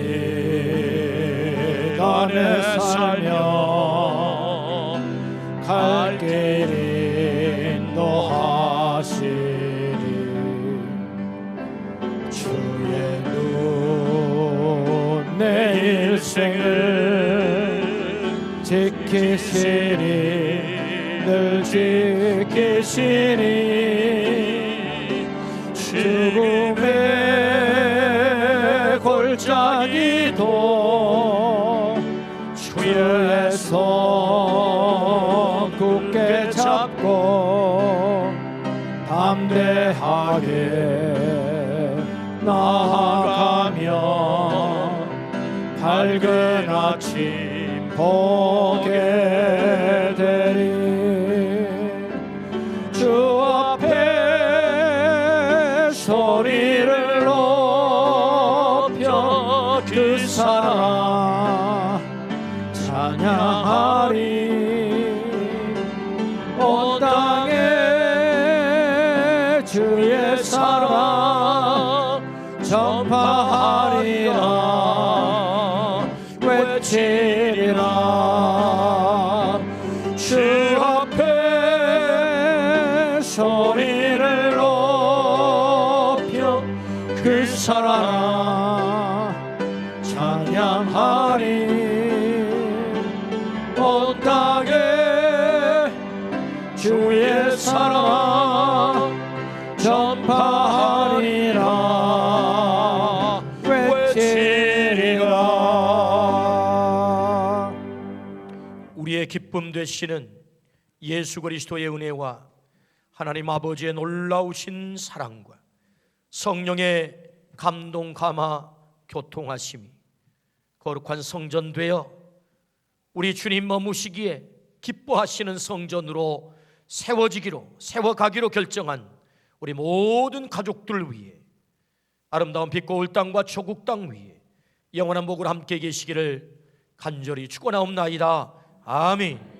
안에 살며 갈 길 인도하시리. 주의 눈 내 일생을 지키시리. 늘 지키시니 죽음의 골짜기도 주의 손 굳게 잡으시니 담대하게 나아가며 밝은 아침 보게 되리. 주 앞에 소리를 높여 그 사랑 찬양하리. 온 땅에 주의 사랑 전파하리라. 외치리라. 주 앞에 소리를 높여 그 사랑 찬양하리. 온 땅에 주의 사랑 전파하리라. 외치리라. 우리의 기쁨 되시는 예수 그리스도의 은혜와 하나님 아버지의 놀라우신 사랑과 성령의 감동 감화 교통하심이 거룩한 성전 되어 우리 주님 머무시기에 기뻐하시는 성전으로 세워가기로 결정한 우리 모든 가족들 위해 아름다운 빛 고울 땅과 조국 땅 위에 영원한 복으로 함께 계시기를 간절히 축원하옵나이다. 아멘.